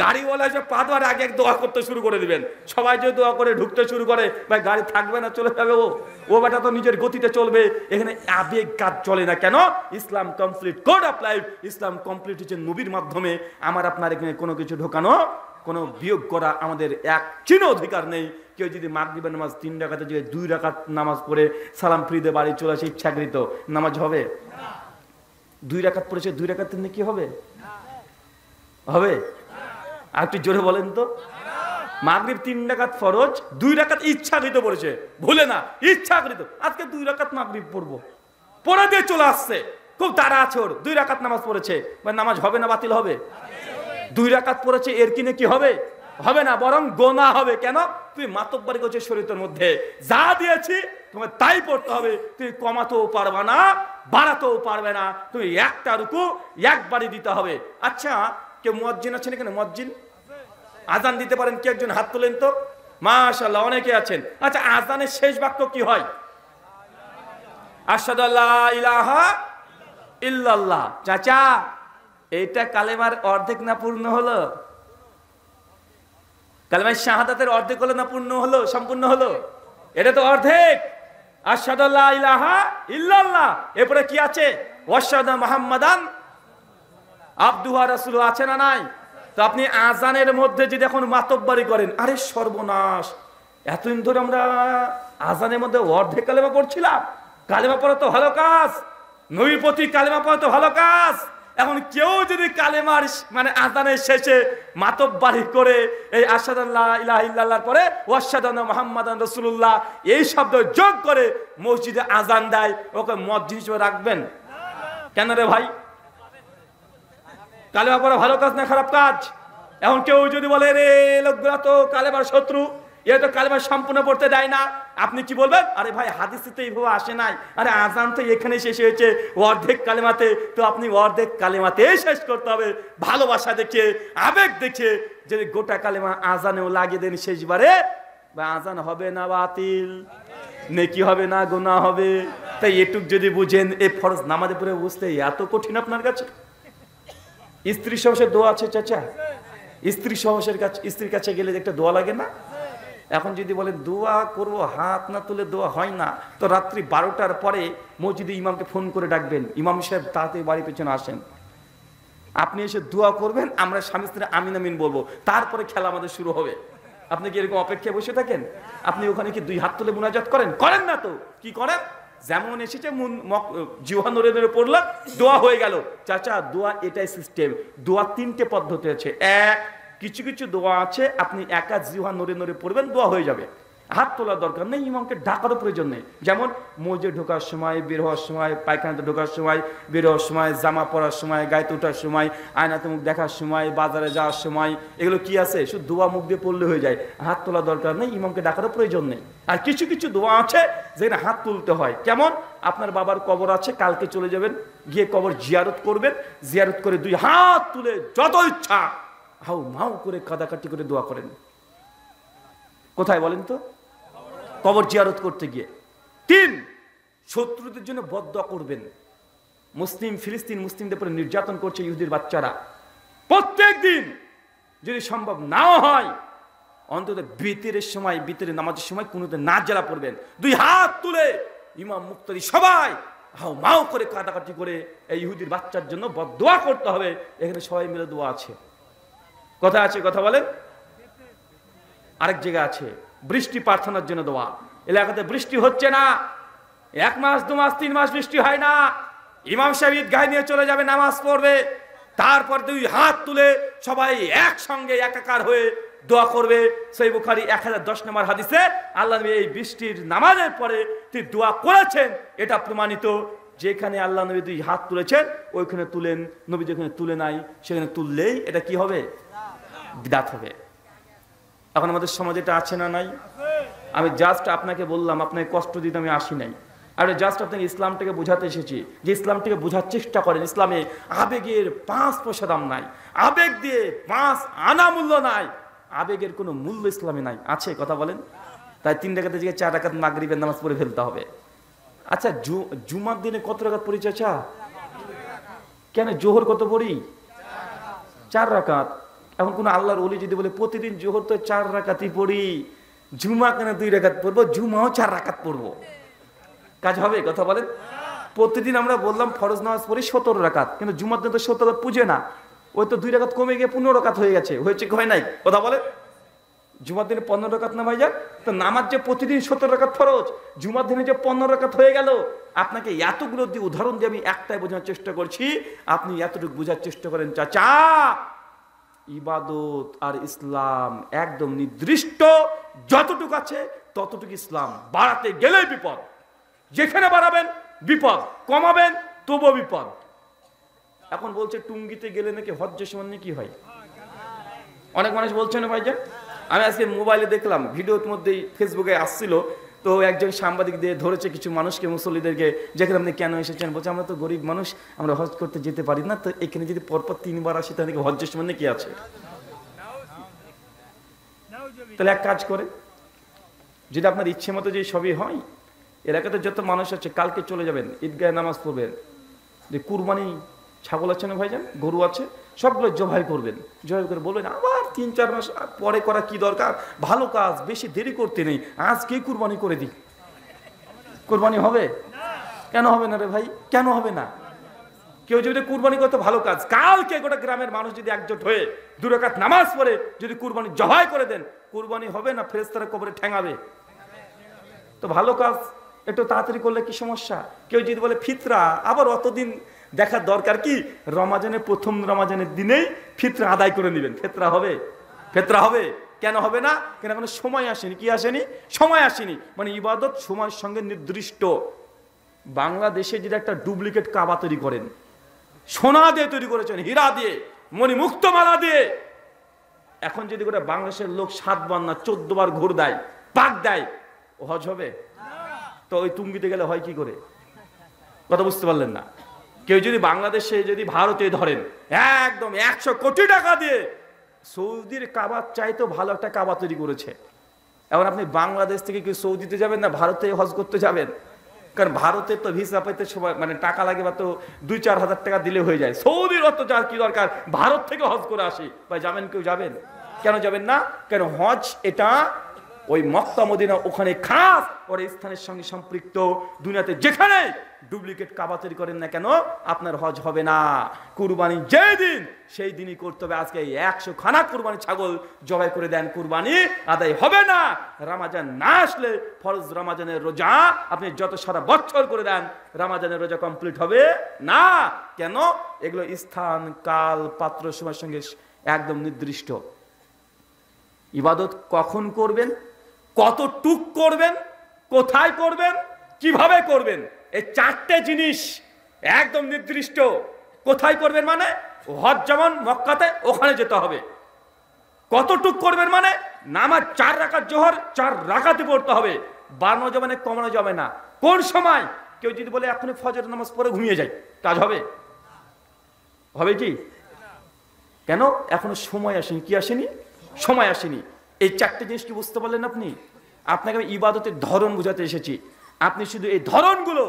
গাড়িওয়ালা যে পা ধোয়ার আগে দোয়া করতে শুরু করে দিবেন। সবাই যে দোয়া করে ঢুকতে শুরু করে, ভাই গাড়ি থাকবে না, চলে যাবে। ও বেটা তো নিজের গতিতে চলবে। এখানে আবেগ কাজ চলে না। কেন? Islam complete code of life. ইসলাম কমপ্লিট হচ্ছে নবীর মাধ্যমে। আমার আপনার এখানে কোনো কিছু ঢোকানো, কোনো বিয়োগ করা আমাদের এক চিহ্ন অধিকার নেই। কেউ যদি মাগরিবের নামাজ 3 রাকাতে যে 2 রাকাত নামাজ পড়ে সালাম ফিরে বাড়ি চলে আসে, ইচ্ছাকৃত নামাজ হবে? 2 রাকাত পড়েছে, 2 রাকাত কি হবে? হবে? আর একটু জোরে বলেন তো। মাগরিব 3 রাকাত ফরজ, 2 রাকাত ইচ্ছাকৃত পড়েছে, ভুলে না, ইচ্ছাকৃত। আজকে 2 রাকাত মাগরিব পড়বো, পড়ে দিয়ে চলে আসছে, খুব তাড়া আছে ওর, 2 রাকাত নামাজ পড়েছে, নামাজ হবে না বাতিল হবে? 2 রাকাত পড়েছে, এর কিনে কি হবে? হবে না, বরং গোনা হবে। কেন? তুই মাতব্বরি করছিস শরীয়তের মধ্যে, যা দিয়েছি তোমার তাই পড়তে হবে। তুই কমাতেও পারবে না, বাড়াতেও পারবে না। তুমি একটা রুকু একবারই দিতে হবে। আচ্ছা, কেউ মুয়াজ্জিন আছেন এখানে? মুয়াজ্জিন আজান দিতে পারেন কি? একজন হাত তোলেন তো। মাশাআল্লাহ, অনেকে আছেন। আচ্ছা, আজানের শেষ বাক্য কি হয়? আশহাদু আল্লা ইলাহা ইল্লাল্লাহ। চাচা, এইটা কালেমার অর্ধেক না পূর্ণ হলো? কালেমার শাহাদাতের অর্ধেক হলো না পূর্ণ হলো, সম্পূর্ণ হলো? এটা তো অর্ধেক। আশহাদু আল্লা ইলাহা ইল্লাল্লাহ, এরপরে কি আছে? ওয়াশহাদু মুহাম্মাদান আবদুহু ওয়া রাসূলুহু, আছে না নাই? তো আপনি আজানের মধ্যে যদি এখন মাতব্বরি করেন, আরে সর্বনাশ, এতদিন ধরে আমরা আজানের মধ্যে অর্ধেক কালেমা পড়ছিলাম। কালেমা পড়া তো ভালো কাজ, নবীর প্রতি কালেমা পড়া তো ভালো কাজ। এখন কেউ যদি কালেমার মানে আজানের শেষে মাতব্বরি করে এই আশহাদু আল্লা ইলাহা ইল্লাল্লাহর পরে ওয়াশহাদু আন্না মুহাম্মাদান রাসূলুল্লাহ এই শব্দ যোগ করে মসজিদে আজান দেয়, ওকে মুয়াজ্জিন হিসেবে রাখবেন কেন রে ভাই? কালেমা পড়া ভালো কাজ না খারাপ কাজ? এখন কেউ যদি বলে রে লোকগুলা তো কালেমার শত্রু, এ তো কালেমা সম্পূর্ণ পড়তে দেয় না, আপনি কি বলবেন? আরে ভাই, হাদিসে তো এইভাবে আসে নাই। আরে আজান তো এখানে শেষ হয়েছে অর্ধেক কালেমাতে, তো আপনি অর্ধেক কালেমাতে শেষ করতে হবে। ভালোবাসা দেখে, আবেগ দেখে যদি গোটা কালেমা আজানেও লাগিয়ে দেন শেষবারে, বা আজান হবে না বাতিল, নেকি হবে না গুনাহ হবে। তাই এটুক যদি বুঝেন, এই ফরজ নামাজে পড়ে বুঝতে এত কঠিন আপনার কাছে? স্ত্রী সহসের দোয়া আছে চাচা? স্ত্রীর কাছে গেলে একটা দোয়া লাগে না? এখন যদি বলে দোয়া করবো, হাত না তুলে দোয়া হয় না, তো রাত্রি 12টার পরে মসজিদে ইমামকে ফোন করে ডাকবেন, ইমাম সাহেব তাড়াতাড়ি বাড়ি পেছনে আসেন, আপনি এসে দোয়া করবেন, আমরা স্বামী স্ত্রী আমিন আমিন বলবো, তারপরে খেলা আমাদের শুরু হবে। আপনি কি এরকম অপেক্ষায় বসে থাকেন? আপনি ওখানে কি 2 হাত তুলে মুনাজাত করেন? করেন না তো। কি করেন? যেমন এসেছে জিহ্বা নড়ে নড়ে পড়লাম, দোয়া হয়ে গেল। চাচা, দোয়া এটাই সিস্টেম। দোয়া 3টে পদ্ধতি আছে। এক, কিছু কিছু দোয়া আছে আপনি একা জিহ্বা নড়ে নড়ে পড়বেন, দোয়া হয়ে যাবে, হাত তোলার দরকার নেই, ইমামকে ডাকারও প্রয়োজন নেই। যেমন মসজিদে ঢোকার সময়, বের হওয়ার সময়, পায়খানাতে ঢোকার সময়, বের হওয়ার সময়, জামা পরার সময়, গায়ে ওঠার সময়, আয়নাতে মুখ দেখার সময়, বাজারে যাওয়ার সময়, এগুলো কি আছে? শুধু দোয়া মুখ দিয়ে পড়লে হয়ে যায়, হাত তোলার দরকার নেই, ইমামকে ডাকারও প্রয়োজন নেই। আর কিছু কিছু দোয়া আছে যেখানে হাত তুলতে হয়। কেমন? আপনার বাবার কবর আছে, কালকে চলে যাবেন, গিয়ে কবর জিয়ারত করবেন, জিয়ারত করে 2 হাত তুলে যত ইচ্ছা হাউ মাউ করে কাদাকাটি করে দোয়া করেন। কোথায় বলেন তো? কবর জিয়ারত করতে গিয়ে। 3, শত্রুদের জন্য বদদোয়া করবেন। ফিলিস্তিন মুসলিমদের উপরে নির্যাতন করছে ইহুদির বাচ্চারা। প্রত্যেক দিন যদি সম্ভব নাও হয়, অন্তত বিতরের নামাজের সময় কুনুতে নাজেলা পড়বেন, 2 হাত তুলে ইমাম মুক্তাদি সবাই হাউ মাউ করে কাটাকাটি করে এই ইহুদির বাচ্চার জন্য বদদোয়া করতে হবে। এখানে সবাই মিলে দোয়া আছে। কথা আছে, কথা বলেন। আরেক জায়গা আছে বৃষ্টি প্রার্থনার জন্য দোয়া। এলাকাতে বৃষ্টি হচ্ছে না, 1 মাস 2 মাস 3 মাস বৃষ্টি হয় না, ইমাম সাহেব ঈদগাহে নিয়ে চলে যাবে, নামাজ পড়বে, তারপর 2 হাত তুলে সবাই একসঙ্গে একাকার হয়ে দোয়া করবে। সহিহ বুখারী 1010 নম্বর হাদিসে আল্লাহ নবী এই বৃষ্টির নামাজের পরে তিনি দোয়া করেছেন, এটা প্রমাণিত। যেখানে আল্লাহ নবী 2 হাত তুলেছেন ওইখানে তুলেন, নবী যেখানে তুলে নাই সেখানে তুললেই এটা কি হবে? বিদআত হবে। এখন আমাদের সমাজে এটা আছে না নাই? আমি জাস্ট আপনাকে বললাম, আপনাকে কষ্ট দিতে আমি আসি নাই, আর জাস্ট আপনাকে ইসলামটাকে বোঝাতে এসেছি যে ইসলামটাকে বোঝার চেষ্টা করেন। ইসলামে আবেগের 5 পয়সা দাম নাই, আবেগ দিয়ে 5 আনা মূল্য নাই, আবেগের কোনো মূল্য ইসলামে নাই। আছে? কথা বলেন। তাই 3 রাকাতের জায়গায় 4 রাকাত মাগরিবের নামাজ পড়ে ফেলতে হবে। আচ্ছা, জুমার দিনে কত রাকাত পড়ি চাচা? কেন জোহর কত পড়ি? 4 রাকাত। এখন কোন আল্লাহর ওলি যদি বলে প্রতিদিন জোহর তো 4 রাকাতই পড়ি, জুমা কেন 2 রাকাত পড়বো? জুমাও 4 রাকাত পড়বো, কাজ হবে? কথা বলেন। প্রতিদিন আমরা বললাম ফরজ নামাজ পড়ি 17 রাকাত, কিন্তু জুমার দিন তো 17 পুজে না, ওই তো 2 রাকাত কমে গিয়ে 15 রাকাত হয়ে গেছে। হয়েছে কি হয় নাই? কথা বলেন। জুমার দিনে 15 রাকাত না ভাইজান? তো নামাজ যে প্রতিদিন 17 রাকাত ফরজ, জুমার দিনে যে 15 রাকাত হয়ে গেল। আপনাকে এতগুলো দিয়ে উদাহরণ দিয়ে আমি একটাই বোঝানোর চেষ্টা করছি, আপনি এতটুকু বোঝার চেষ্টা করেন। চাচা, ইবাদত আর ইসলাম একদম নির্দিষ্ট, যতটুকু আছে ততটুকু ইসলাম। বাড়াতে গেলে বিপদ, যেখানে বাড়াবেন বিপদ, কমাবেন তবুও বিপদ। এখন বলছে টুঙ্গিতে গেলে নাকি হজ্জের সময় কি হয়? অনেক মানুষ বলছে না ভাইজান। আমি আজকে মোবাইলে দেখলাম, ভিডিওর মধ্যেই ফেসবুকে আসছিল, তো একজন সাংবাদিক দিয়ে ধরেছে কিছু মানুষকে, মুসল্লিদেরকে, যেখানে আপনি কেন এসেছেন? বলছে আমরা তো গরিব মানুষ, আমরা হজ করতে যেতে পারি না, তো এখানে যদি পরপর 3 বার আসি তাহলে হজ্জের সময় কি আছে? তাহলে এক কাজ করে, যদি আপনার ইচ্ছে মতো যে সবই হয়, এলাকাতে যত মানুষ আছে কালকে চলে যাবেন, ঈদগাহে নামাজ পড়বেন, যে কুরবানি ছাগল আছে না ভাইজান, গরু আছে, সবগুলো জবাই করবেন। জবাই করে বলবেন আবার 3-4 মাস পরে করা কি দরকার, ভালো কাজ, বেশি দেরি করতে নেই, আজকেই কুরবানি করে দিই। কুরবানি হবে? কেন হবে না রে ভাই? কেন হবে না? কেউ যদি কুরবানি করতে, ভালো কাজ, কালকে গোটা গ্রামের মানুষ যদি একজোট হয়ে 2 রাকাত নামাজ পড়ে যদি কুরবানি জবাই করে দেন, কুরবানি হবে না ফেরেশতারা কবরে ঠ্যাঙাবে? তো ভালো কাজ একটু তাড়াতাড়ি করলে কি সমস্যা? কেউ যদি বলে ফিতরা, আবার অতদিন দেখার দরকার কি? রমাজানের প্রথম রমাজানের দিনেই ফিতরা আদায় করে নেবেন, ফিতরা হবে? ফিতরা হবে? কেন হবে না? কেন? এখন সময় আসেনি। কি আসেনি? সময় আসেনি। মানে ইবাদত সময়ের সঙ্গে নির্দিষ্ট। বাংলাদেশে যদি একটা ডুপ্লিকেট কাবা তৈরি করেন, সোনা দিয়ে তৈরি করেছেন, হীরা দিয়ে, মণিমুক্ত মালা দিয়ে, এখন যদি করে বাংলাদেশের লোক 7 বার না 14 বার ঘুর দেয়, পাক দেয়, ও হজ হবে? তো ওই টুঙ্গিতে গেলে হয় কি করে? কথা বুঝতে পারলেন না? কেউ যদি বাংলাদেশে, যদি ভারতে ধরেন, একদম 100 কোটি টাকা দিয়ে সৌদির কাবার চাইতে ভালো একটা কাবা তৈরি করেছে। এখন আপনি বাংলাদেশ থেকে কেউ সৌদিতে যাবেন না ভারতে হজ করতে যাবেন? কারণ ভারতে তো ভিসা পেতে সময় মানে টাকা লাগে, বা তো 2-4 হাজার টাকা দিলে হয়ে যায়। সৌদির অত যার কি দরকার, ভারত থেকে হজ করে আসি। ভাই যাবেন? কেউ যাবেন? কেন যাবেন না? কেন? হজ এটা ওই মক্কা মদিনা, ওখানে খাস ওর স্থানের সঙ্গে সম্পৃক্ত। দুনিয়াতে যেখানে ডুপ্লিকেট কাবা তৈরি করেন না কেন, আপনার হজ হবে না। কুরবানি যেই দিন সেই দিনই করতে হবে। আজকে 100 খানা কুরবানি ছাগল জবাই করে দেন, কুরবানি আদায় হবে না। রমজান না আসলে ফরজ রমজানের রোজা আপনি যত সারা বছর করে দেন, রমজানের রোজা কমপ্লিট হবে না। কেন? এগুলো স্থান, কাল, পাত্র, সময়ের সঙ্গে একদম নির্দিষ্ট। ইবাদত কখন করবেন, কতটুক করবেন, কোথায় করবেন, কিভাবে করবেন, এই 4টে জিনিস একদম নির্দিষ্ট। কোথায় করবেন মানে হজ যেমন মক্কাতে, ওখানে যেতে হবে। কতটুক করবেন মানে নামাজ 4 রাকাত, জোহর 4 রাকাতই পড়তে হবে, বাড়ানো যাবে না, কমানো যাবে না। কোন সময়? কেউ যদি বলে এখনই ফজর নামাজ পড়ে ঘুমিয়ে যায়, কাজ হবে? হবে কি? কেন? এখনো সময় আসেনি। কি আসেনি? সময় আসেনি। এই চারটে জিনিস কি বুঝতে পারলেন আপনি? আপনাকে আমি ইবাদতের ধরন বুঝাতে এসেছি। আপনি শুধু এই ধরনগুলো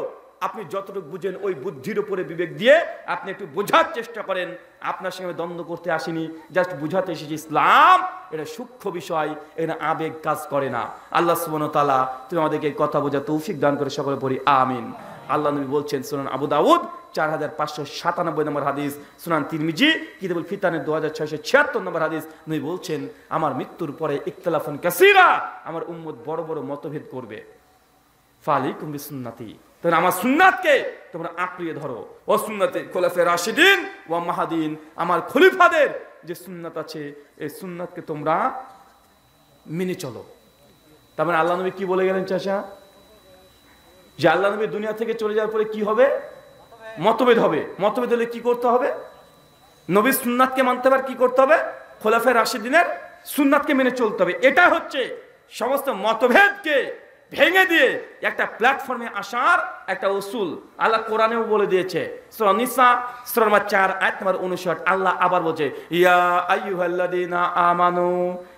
আপনি যতটুকু বুঝেন ওই বুদ্ধির উপরে বিবেক দিয়ে আপনি একটু বোঝার চেষ্টা করেন। আপনার সঙ্গে দ্বন্দ্ব করতে আসেনি, জাস্ট বুঝাতে এসেছি ইসলাম এটা সূক্ষ্ম বিষয়, এখানে আবেগ কাজ করে না। আল্লাহ সুবহানাহু ওয়া তাআলা তুমি আমাদেরকে এই কথা বোঝার তৌফিক দান করে সকলে পড়ি আমিন। আল্লাহ নবী বলছেন সুনান আবু দাউদ 4597 নম্বর হাদিস, সুনান তিরমিজি কিতাবুল ফিতানের 2676 নম্বর হাদিস, নবী বলছেন আমার মৃত্যুর পরে ইখতিলাফুন কাসীরা, আমার উম্মত বড় বড় মতভেদ করবে। ফালাইকুম বিসুন্নতি, তাহলে আমার সুন্নাতকে তোমরা আঁকড়িয়ে ধরো। ও সুন্নতে খোলাফায়ে রাশিদিন ওয়া মাহদিন, আমার খলিফাদের যে সুন্নাত আছে এই সুন্নাতকে তোমরা মেনে চলো। তার মানে আল্লাহ নবী কি বলে গেলেন চাচা? যে আল্লাহ নবী দুনিয়া থেকে চলে যাওয়ার পরে কি হবে? মতভেদ হবে। মতভেদ হলে কি করতে হবে? নবীর সুন্নাতকে মানতে হবে। কি করতে হবে? খোলাফায়ে রাশিদিনের সুন্নাতকে মেনে চলতে হবে। এটা হচ্ছে সমস্ত মতভেদকে ভেঙে দিয়ে একটা প্ল্যাটফর্মে আসার একটা উসুল। আল্লাহ কোরআনেও বলে দিয়েছে, সূরা নিসা সূরা নম্বর 4 আয়াত নম্বর 59। আল্লাহ আবার বলছে, ইয়া আইয়ুহাল্লাযীনা আমানু,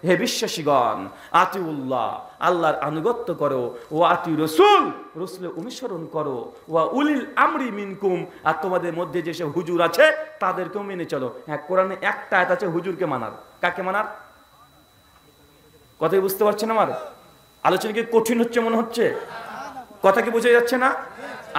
হে বিশ্বাসীগণ, আতিউল্লাহ, আল্লাহর আনুগত্য করো, ওয়া আতিউ রাসূল, রাসূলের অনুসরণ করো, ওয়া উলিল আমরি মিনকুম, আর তোমাদের মধ্যে যেসব হুজুর আছে তাদেরকেও মেনে চলো। হ্যাঁ, কোরআনে একটা আয়াত আছে হুজুরকে মানার। কাকে মানার? কথাই বুঝতে পারছেন আমার? আলোচনা কি কঠিন হচ্ছে মনে হচ্ছে? কথা কি বোঝা যাচ্ছে না?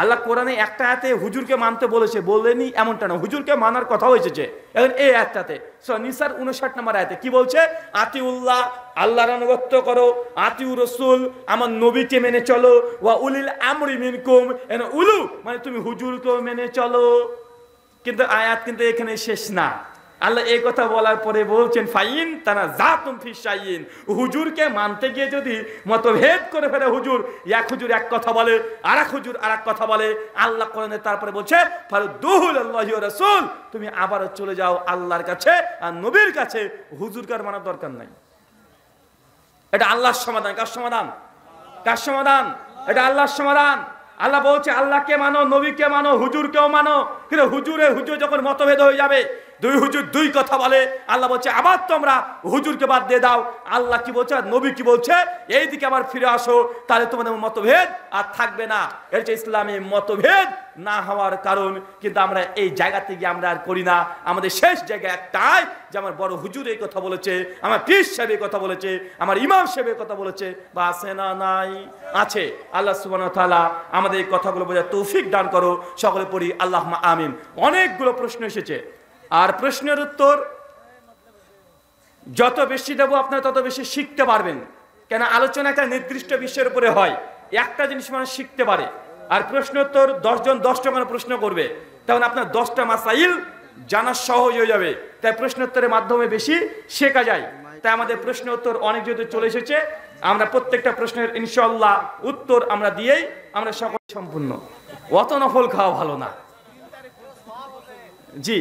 আল্লাহ কোরআনে একটা আয়াতে হুজুরকে মানতে বলেছে, বলেনি এমনটা না, হুজুরকে মানার কথাও এসেছে। এখন এই আয়াতটাতে সূরা নিসার 59 নম্বর আয়াতে কি বলছে? আতিউল্লাহ, আল্লাহর আনুগত্য করো, আতিউ রাসূল, আমার নবীকে মেনে চলো, ওয়া উলিল আমরি মিনকুম, এন উলু মানে তুমি হুজুরকেও মেনে চলো। কিন্তু আয়াত কিন্তু এখানে শেষ না। আল্লাহ এই কথা বলার পরে বলছেন, ফাইন তানাযাতুম ফি শাইইন, হুজুরকে মানতে গিয়ে যদি মতভেদ করে ফেলে, হুজুর এক হুজুর এক কথা বলে, আরেক হুজুর আরেক কথা বলে, আল্লাহ কোরআনে তারপরে বলছে ফারুদ্দুহু ইলাল্লাহি ওয়া রাসূল, তুমি আবারও চলে যাও আল্লাহর কাছে আর নবীর কাছে, হুজুরকে আর মানার দরকার নাই। এটা আল্লাহর সমাধান। কার সমাধান? কার সমাধান? এটা আল্লাহর সমাধান। আল্লাহ বলছে আল্লাহকে মানো, নবীকে মানো, হুজুরকেও মানো। কিন্তু হুজুর যখন মতভেদ হয়ে যাবে, দুই হুজুর দুই কথা বলে, আল্লাহ বলছে আবার তোমরা হুজুরকে বাদ দিয়ে দাও। আল্লাহ কি বলছে আর নবী কি বলছে, এই দিকে আবার ফিরে আসো, তাহলে তোমাদের মতভেদ আর থাকবে না। এর হচ্ছে ইসলামে মতভেদ না হওয়ার কারণ। কিন্তু আমরা এই জায়গাতে গিয়ে আমরা আর করি না। আমাদের শেষ জায়গা একটাই, যে আমার বড় হুজুর এই কথা বলেছে, আমার পীর সাহেব এই কথা বলেছে, আমার ইমাম সাহেব এই কথা বলেছে, বা আছে না? নাই, আছে। আল্লাহ সুবহানাহু ওয়া তাআলা আমাদের এই কথাগুলো বোঝার তৌফিক দান করো। সকলে পড়ি আল্লাহুম্মা আমিন। অনেকগুলো প্রশ্ন এসেছে, আর প্রশ্নের উত্তর যত বেশি দেবো আপনারা তত বেশি শিখতে পারবেন। কেন? আলোচনা একটা নির্দিষ্ট বিষয়ের উপরে হয়, একটা জিনিস মানুষ শিখতে পারে। আর প্রশ্ন উত্তর 10 জন 10টা করে প্রশ্ন করবে, তখন আপনার 10টা মাসাইল জানা সহজ হয়ে যাবে। তাই প্রশ্ন উত্তরের মাধ্যমে বেশি শেখা যায়। তাই আমাদের প্রশ্ন উত্তর অনেক যেহেতু চলে এসেছে, আমরা প্রত্যেকটা প্রশ্নের ইনশাআল্লাহ উত্তর আমরা দিয়েই আমরা সকল সম্পূর্ণ। অত নফল খাওয়া ভালো না। জি,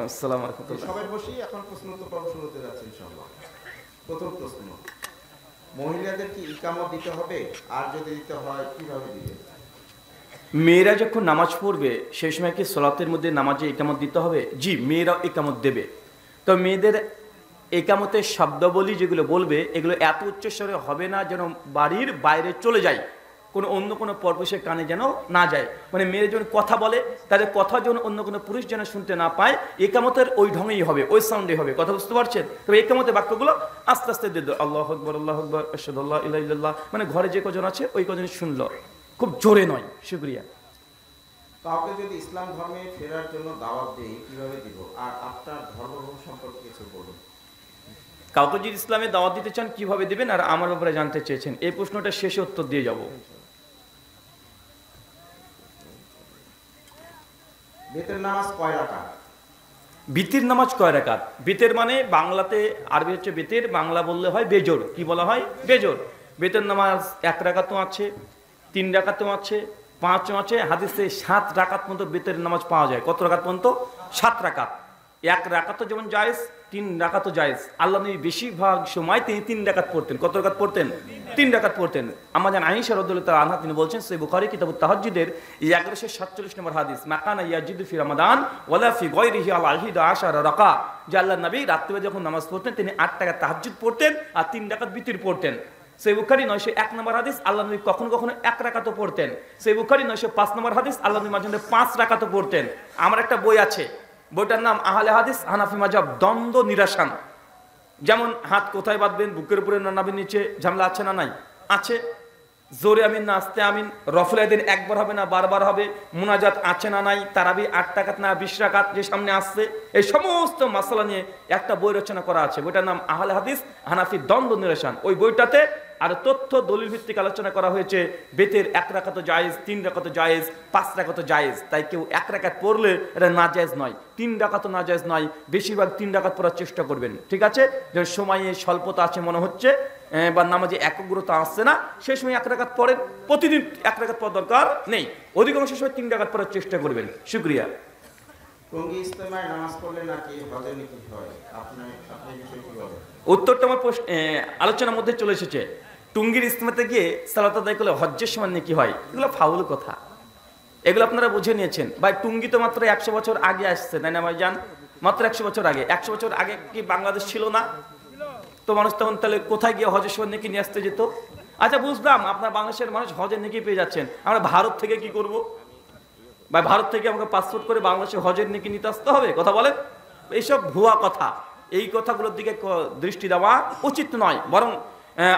আসসালামু আলাইকুম। সবাই বসি, এখন প্রশ্ন উত্তর পর্ব শুরু হতে যাচ্ছে ইনশাআল্লাহ। প্রথম প্রশ্ন, মহিলাদের কি ইকামত দিতে হবে? আর যদি দিতে হয় কিভাবে দিবে? মেয়েরা যখন নামাজ পড়বে সেই সময় কি সালাতের মধ্যে নামাজে ইকামত দিতে হবে? জি, মেয়েরাও ইকামত দেবে। তো মেয়েদের ইকামতের শব্দাবলী যেগুলো বলবে এগুলো এত উচ্চস্বরে হবে না যেন বাড়ির বাইরে চলে যায়, কোনো অন্য কোনো পরপুরুষের কানে যেন না যায়। মানে মেয়েরা যখন কথা বলে তাদের কথা যেন অন্য কোনো পুরুষ যেন শুনতে না পায়, ইকামতের ওই ঢঙেই হবে, ওই সাউন্ডে হবে। কথা বুঝতে পারছেন? তবে ইকামতের বাক্যগুলো আস্তে আস্তে দিয়ে দেবে, আল্লাহু আকবার, আল্লাহু আকবার, আশহাদু আল্লা ইলাহা ইল্লাল্লাহ, মানে ঘরে যে কজন আছে ওই কজন শুনলো, খুব জোরে নয়। শুকরিয়া। কাউকে যদি ইসলাম ধর্মে ফেরার জন্য দাওয়াত দেই কিভাবে দিব? আর আপনার ধর্মগ্রহণ সম্পর্কে কিছু বলুন। কাউকে যদি ইসলামে দাওয়াত দিতে চান কিভাবে দিবেন, আর আমার ব্যাপারে জানতে চেয়েছেন, এই প্রশ্নটা শেষে উত্তর দিয়ে যাব। বেতের নামাজ কয় রাকাত? বিতির নামাজ কয় রাকাত? বিতের মানে বাংলাতে, আরবি হচ্ছে বেতের, বাংলা বললে হয় বেজোর। কি বলা হয়? বেজোর। বেতের নামাজ 1 রাকাতও আছে, 3 রাকাতও আছে, 5ও আছে। হাদিসে 7 রাকাত পর্যন্ত বেতের নামাজ পাওয়া যায়। কত রাকাত পর্যন্ত? 7 রাকাত। এক রাকাতও যেমন জায়েজ, 3 রাকাতও জায়েজ। আল্লাহ নবী বেশিরভাগ সময় তিনি 3 রাকাত পড়তেন। কত রাকাত পড়তেন? 3 রাকাত পড়তেন। আমাদের আয়েশা রাদিয়াল্লাহু তাআলা আনহা তিনি বলছেন, সহিহ বুখারী কিতাবুত তাহাজ্জুদের 1147 নম্বর হাদিস, মাকানা ইয়াজিদু ফি রমাদান ওয়ালা ফি গায়রিহি আল আহিদ আশারা রাকা, যে আল্লাহ নবী রাতে যখন নামাজ পড়তেন তিনি 8 রাকাত তাহাজ্জুদ পড়তেন আর 3 রাকাত বিতির পড়তেন। সহিহ বুখারী 901 নম্বর হাদিস, আল্লাহ নবী কখনো কখনো 1 রাকাতও পড়তেন। সহিহ বুখারী 905 নম্বর হাদিস, আল্লাহ নবী মাঝে মাঝে 5 রাকাতও পড়তেন। আমার একটা বই আছে, বইটার নাম আহলে হাদিস হানাফি মাযহাব দ্বন্দ্ব নিরাসন। যেমন হাত কোথায় বাঁধবেন, বুকের উপরে না নাভির নিচে, ঝামেলা আছে না নাই? আছে। জোরে আমিন না আস্তে আমিন, রফল আদান একবার হবে না বারবার হবে, মুনাজাত আছে না নাই, তারাবি 8 রাকাত না 20 রাকাত যে সামনে আসছে, এই সমস্ত মাসলা নিয়ে একটা বই রচনা করা আছে, বইটার নাম আহলে হাদিস হানাফি দ্বন্দ্ব নিরসন। ওই বইটাতে আর তথ্য দলিল ভিত্তিক আলোচনা করা হয়েছে। বেতের 1 রাকাত জায়েজ, 3 রাকাত জায়েজ, 5 রাকাত জায়েজ। তাই কেউ 1 রাকাত পড়লে এটা নাজায়েজ নয়, 3 রাকাত নাজায়েজ নয়। বেশিরভাগ 3 রাকাত পড়ার চেষ্টা করবেন, ঠিক আছে? যে সময়ে স্বল্পতা আছে মনে হচ্ছে বা নামাজে একাগ্রতা আসছে না, সেই সময় 1 রাকাত পড়েন। প্রতিদিন 1 রাকাত পড়ার দরকার নেই, অধিকাংশ সময় 3 রাকাত পড়ার চেষ্টা করবেন। শুকরিয়া। টঙ্গী ইজতেমায় নামাজ পড়লে নাকি হজের নেকি হয়, আপনি বিষয়ে কি বলেন? উত্তরটা আমার আলোচনার মধ্যে চলে এসেছে। টুঙ্গির ইজতেমাতে গিয়ে সালাত আদায় করলে হজ্জের সমান নেকি হয়, এগুলো ফাউল কথা। এগুলো আপনারা বুঝে নিয়েছেন। ভাই টুঙ্গি তো মাত্র 100 বছর আগে আসছে, তাই না ভাই জান? মাত্র 100 বছর আগে। 100 বছর আগে কি বাংলাদেশ ছিল না? তো মানুষ তখন তাহলে কোথায় গিয়ে হজের সমান নেকি নিয়ে আসতে যেত? আচ্ছা বুঝলাম, আপনার বাংলাদেশের মানুষ হজের নেকি পেয়ে যাচ্ছেন, আমরা ভারত থেকে কি করব? ভাই ভারত থেকে আমাকে পাসপোর্ট করে বাংলাদেশে হজের নেকি নিতে আসতে হবে? কথা বলেন, এইসব ভুয়া কথা। এই কথাগুলোর দিকে দৃষ্টি দেওয়া উচিত নয়, বরং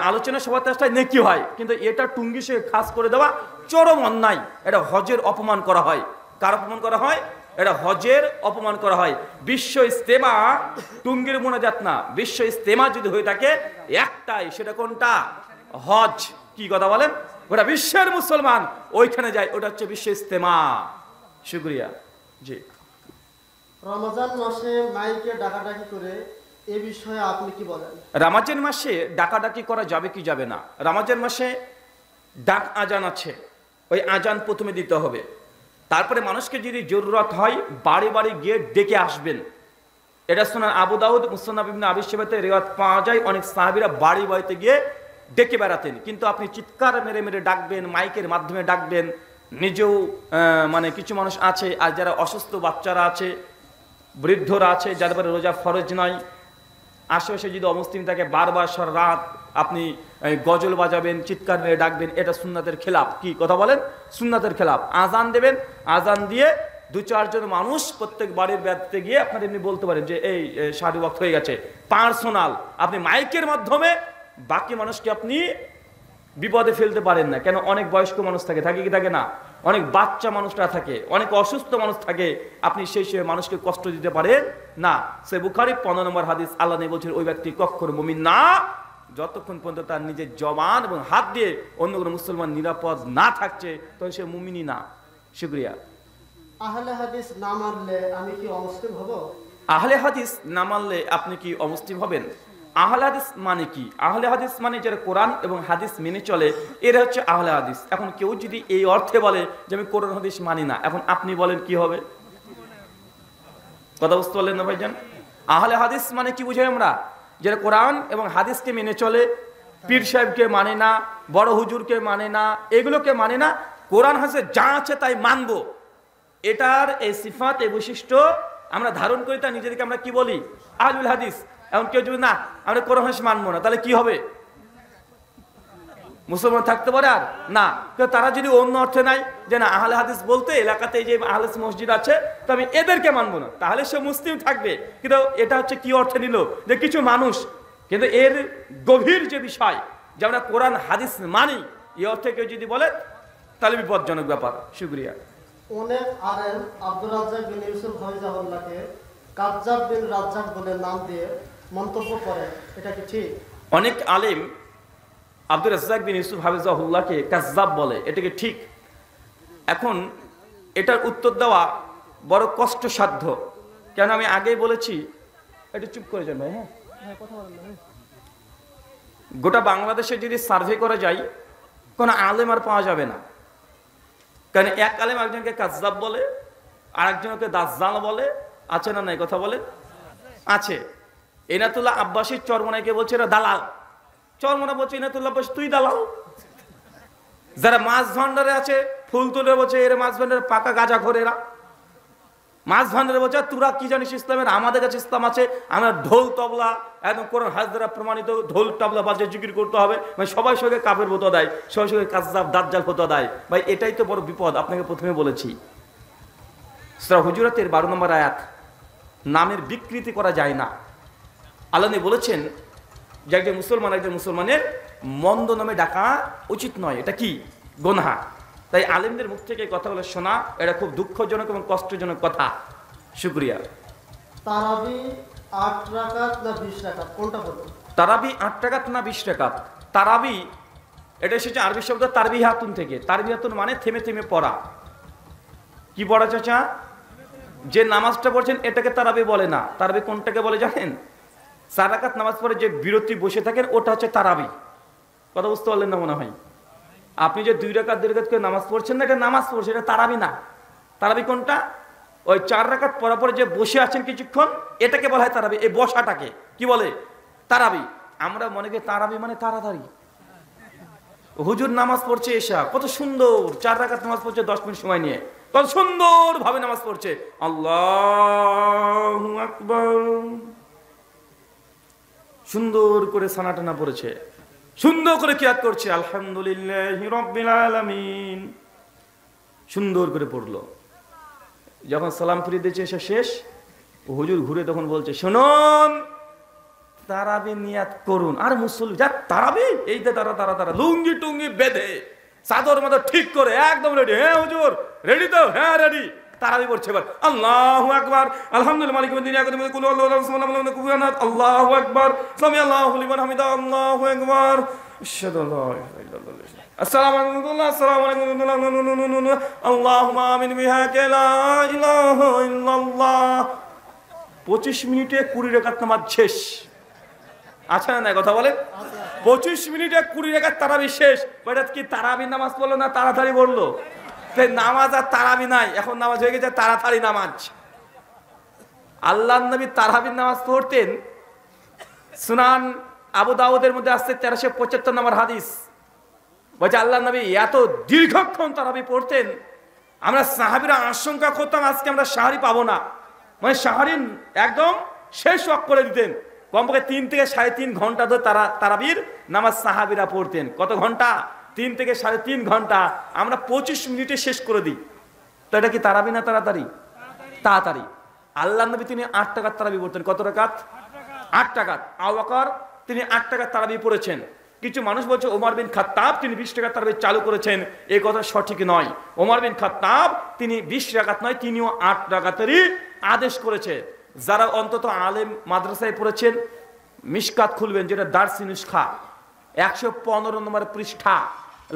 আলোচনা সভাতে আসলে নেকি হয়, কিন্তু এটা টুঙ্গি সে খাস করে দেওয়া চরম অন্যায়। এটা হজের অপমান করা হয়। কার অপমান করা হয়? এটা হজের অপমান করা হয়। বিশ্ব ইজতেমা টুঙ্গির মোনাজাত না, বিশ্ব ইজতেমা যদি হয়ে থাকে একটাই, সেটা কোনটা? হজ। কি কথা বলেন? ওটা বিশ্বের মুসলমান ওইখানে যায়, ওটা হচ্ছে বিশ্ব ইজতেমা। শুকরিয়া। জি। রমজান মাসে মাইকে ডাকাডাকি করে এ বিষয়ে আপনি কি বলেন? রমজান মাসে ডাকাডাকি করা যাবে কি যাবে না? রমজান মাসে ডাক আজান আছে, ওই আজান প্রথমে দিতে হবে। তারপরে মানুষকে যদি জরুরত হয় বাড়ি বাড়ি গিয়ে ডেকে আসবেন। এটা সুনান আবু দাউদ, মুসনাদ ইবনে আবি শাইবাতে রিওয়ায়াত পাওয়া যায়, অনেক সাহাবীরা বাড়ি বাড়িতে গিয়ে ডেকে বেড়াতেন। কিন্তু আপনি চিৎকার মেরে মেরে ডাকবেন, মাইকের মাধ্যমে ডাকবেন, নিজেও মানে কিছু মানুষ আছে, আর যারা অসুস্থ বাচ্চারা আছে, বৃদ্ধরা আছে, যাদের উপরে রোজা ফরজ নয়, আশেপাশে যদি অমুসলিম থাকে বারবার সারা রাত আপনি গজল বাজাবেন, চিৎকার মেরে ডাকবেন, এটা সুন্নাতের খেলাফ। কি কথা বলেন? সুন্নাতের খেলাফ। আজান দেবেন, আজান দিয়ে 2-4 জন মানুষ প্রত্যেক বাড়ির ব্যক্তিতে গিয়ে আপনার এমনি বলতে পারেন যে এই 7 ওয়াক্ত হয়ে গেছে। পার্সোনাল আপনি মাইকের মাধ্যমে বাকি মানুষকে আপনি বিপদে ফেলতে পারেন না। কেন? অনেক বয়স্ক মানুষ থাকে, থাকে কি থাকে না? অনেক বাচ্চা মানুষরা থাকে, অনেক অসুস্থ মানুষ থাকে, আপনি সেই মানুষকে কষ্ট দিতে পারেন না। সে বুখারী 15 নম্বর হাদিস, আল্লাহ নবী বলছেন ওই ব্যক্তি কখনো মুমিন না যতক্ষণ পর্যন্ত তার নিজের জবান এবং হাত দিয়ে অন্য কোনো মুসলমান নিরাপদ না থাকছে, তখন সে মুমিনই না। শুকরিয়া। আহলে হাদিস না মানলে আমি কি অমুসলিম হব? আহলে হাদিস না মানলে আপনি কি অমুসলিম হবেন? আহলে হাদিস মানে কি? আহলে হাদিস মানে যারা কোরআন এবং হাদিস মেনে চলে, এরা হচ্ছে আহলে হাদিস। এখন কেউ যদি এই অর্থে বলে যে আমি কোরআন হাদিস মানি না, এখন আপনি বলেন কি হবে? কথা বুঝতে পারলেন না ভাইজান? আহলে হাদিস মানে কি বুঝাই আমরা? যারা কোরআন এবং হাদিসকে মেনে চলে, পীর সাহেবকে মানে না, বড় হুজুরকে মানে না, এগুলোকে মানে না, কোরআন হাদিসে যা আছে তাই মানবো। এটার এই সিফাত, এই বৈশিষ্ট্য আমরা ধারণ করি, তা নিজেদেরকে আমরা কি বলি? আহলুল হাদিস। এখন কেউ যদি না আমরা কোরআন হাদিস মানবো না, তাহলে কি হবে? মুসলমান থাকতে পারে আর না? তারা যদি অন্য অর্থে নাই যে না আহলে হাদিস বলতে এলাকাতে যে আহলে মসজিদ আছে, তো আমি এদেরকে মানবো না, তাহলে সে মুসলিম থাকবে। কিন্তু এটা হচ্ছে কি অর্থে নিল? যে কিছু মানুষ, কিন্তু এর গভীর যে বিষয় যে আমরা কোরআন হাদিস মানি, এই অর্থে কেউ যদি বলে তাহলে বিপজ্জনক ব্যাপার। শুকরিয়া। অনেক আলেম আব্দুর রাজ্জাক বিন ইউসুফ হাফিজাহুল্লাহকে কাজ্জাব বিন রাজ্জাক বলে নাম দিয়ে মন্তব্য করে, এটা কি ঠিক? অনেক আলেম আব্দুর রাজ্জাক বিন ইউসুফ হাফিজাহুল্লাহকে কাজ্জাব বলে, এটা কি ঠিক? এখন এটার উত্তর দেওয়া বড় কষ্টসাধ্য। কেন? আমি আগেই বলেছি, একটু চুপ করে যান ভাই। হ্যাঁ, গোটা বাংলাদেশে যদি সার্ভে করা যায়, কোনো আলেম আর পাওয়া যাবে না। কারণ এক আলেম একজনকে কাজ্জাব বলে, আর একজনকে দাজ্জাল বলে, আছে না নাই কথা বলে? আছে। এনাতুল্লাহ আব্বাসীর চরমনাইকে বলছে এরা দালাল। চরমনা বলছে এনাতুল্লাহ আব্বাসী তুই দালাল। যারা মাছ ভান্ডারে আছে ফুলতুলে বলছে এরা মাছ ভান্ডারে পাকা গাঁজা ঘোরে এরা। মাছ ভান্ডারে বলছে তোরা কি জানিস ইসলামের, আমাদের কাছে ইসলাম আছে, আমরা ঢোল তবলা একদম কোরআন হাদিস দ্বারা প্রমাণিত ঢোল তবলা বাজে জিকির করতে হবে, মানে সবাই সঙ্গে কাফের ফতোয়া দেয়, সবাই সঙ্গে কাযযাব দাজ্জাল ফতোয়া দেয়। ভাই এটাই তো বড় বিপদ। আপনাকে প্রথমে বলেছি সূরা হুজুরাতের 12 নম্বর আয়াত, নামের বিকৃতি করা যায় না। আল্লাহ বলেছেন যে একজন মুসলমানের মন্দ নামে ডাকা উচিত নয়, এটা কি গুনাহ। তাই আলেমদের মুখ থেকে কথাগুলো শোনা এটা খুব দুঃখজনক এবং কষ্টজনক কথা। শুকরিয়া। তারাবি 8 রাকাত না 20 রাকাত কোনটা বলুন? তারাবি 8 রাকাত না 20 রাকাত? তারাবি এটা এসেছে আরবি শব্দ তারবিহাতুন থেকে। তারবিহাতুন মানে থেমে থেমে পড়া। কি পড়া চাচা? যে নামাজটা পড়ছেন এটাকে তারাবি বলে না। তারাবি কোনটাকে বলে জানেন? 4 রাকাত নামাজ পড়ে যে বিরতি বসে থাকেন ওটা হচ্ছে তারাবি। কথা বুঝতে পারলেন না মনে হয়? আপনি যে 2 রাকাত 2 রাকাত করে নামাজ পড়ছেন না, এটা নামাজ পড়ছে, এটা তারাবি না। তারাবি কোনটা? ওই 4 রাকাত পড়ার পরে যে বসে আছেন কিছুক্ষণ এটাকে বলা হয় তারাবি। এই বসাটাকে কি বলে? তারাবি। আমরা মনে করি তারাবি মানে তাড়াতাড়ি। হুজুর নামাজ পড়ছে এশা, কত সুন্দর 4 রাকাত নামাজ পড়ছে 10 মিনিট সময় নিয়ে, কত সুন্দর ভাবে নামাজ পড়ছে। আল্লাহু আকবার, সুন্দর করে সানাটানা পড়েছে, সুন্দর করে কিরাত করছে, আলহামদুলিল্লাহি রাব্বিল আলামিন, সুন্দর করে পড়লো। যখন সালাম ফিরিয়ে দিয়েছে এসে শেষ, হুজুর ঘুরে তখন বলছে শুনুন তারাবি নিয়াত করুন। আর মুসল্লি যা তারাবি, এই যে তারা লুঙ্গি টুঙ্গি বেঁধে চাদর মাদর ঠিক করে একদম রেডি। হ্যাঁ হুজুর রেডি তো? হ্যাঁ রেডি। তারাবি পড়ছে এবার আল্লাহু আকবার, আলহামদুলিল্লাহ মালিক ইয়াউমিদ্দিন, ইয়াকা না'বুদু ওয়া ইyyaka নাস্তাইন, আল্লাহু আকবার, সামি আল্লাহু লিমান হামিদা, আল্লাহু আকবার, আশহাদু আল্লা ইলাহা ইল্লাল্লাহ, আসসালামু আলাইকুম, আসসালামু আলাইকুম, আল্লাহুম্মা আমিন বিহাকা লা ইলাহা ইল্লাল্লাহ। 25 মিনিটে 20 রাকাত নামাজ শেষ। আচ্ছা না কথা বলে? 25 মিনিটে 20 রাকাত তারাবি শেষ। এটা কি তারাবি নামাজ পড়লো না তাড়াতাড়ি পড়লো? নামাজ আর তারাবি নাই, এখন নামাজ হয়ে গেছে তাড়াতাড়ি নামাজ। আল্লাহর নবী তারাবির নামাজ পড়তেন। সুনান আবু দাউদের মধ্যে আসছে 1375 নম্বর হাদিস, বলছে আল্লাহর নবী এত দীর্ঘক্ষণ তারাবি পড়তেন, আমরা সাহাবীরা আশঙ্কা করতাম আজকে আমরা সাহারি পাবো না। মানে সাহারি একদম শেষ ওয়াক্ত করে দিতেন। কমপক্ষে 3 থেকে 3.5 ঘন্টা ধরে তারাবির নামাজ সাহাবীরা পড়তেন। কত ঘন্টা? 3 থেকে 3.5 ঘন্টা। আমরা 25 মিনিটে শেষ করে দিই। তো এটা কি তারাবি না তাড়াতাড়ি? তাড়াতাড়ি। আল্লাহর নবী তিনি 8 রাকাত তারাবি পড়তেন। কত রাকাত? 8 রাকাত। আবু বকর তিনি 8 রাকাত তারাবি পড়েছেন। কিছু মানুষ বলছে ওমর বিন খাত্তাব তিনি 20 রাকাত তারাবি চালু করেছেন। এই কথা সঠিক নয়। ওমর বিন খাত্তাব তিনি 20 রাকাত নয়, তিনিও 8 রাকাতেরই আদেশ করেছে। যারা অন্তত আলেম মাদ্রাসায় পড়েছেন মিশকাত খুলবেন, যেটা দারসি নুসখা 115 নম্বর পৃষ্ঠা,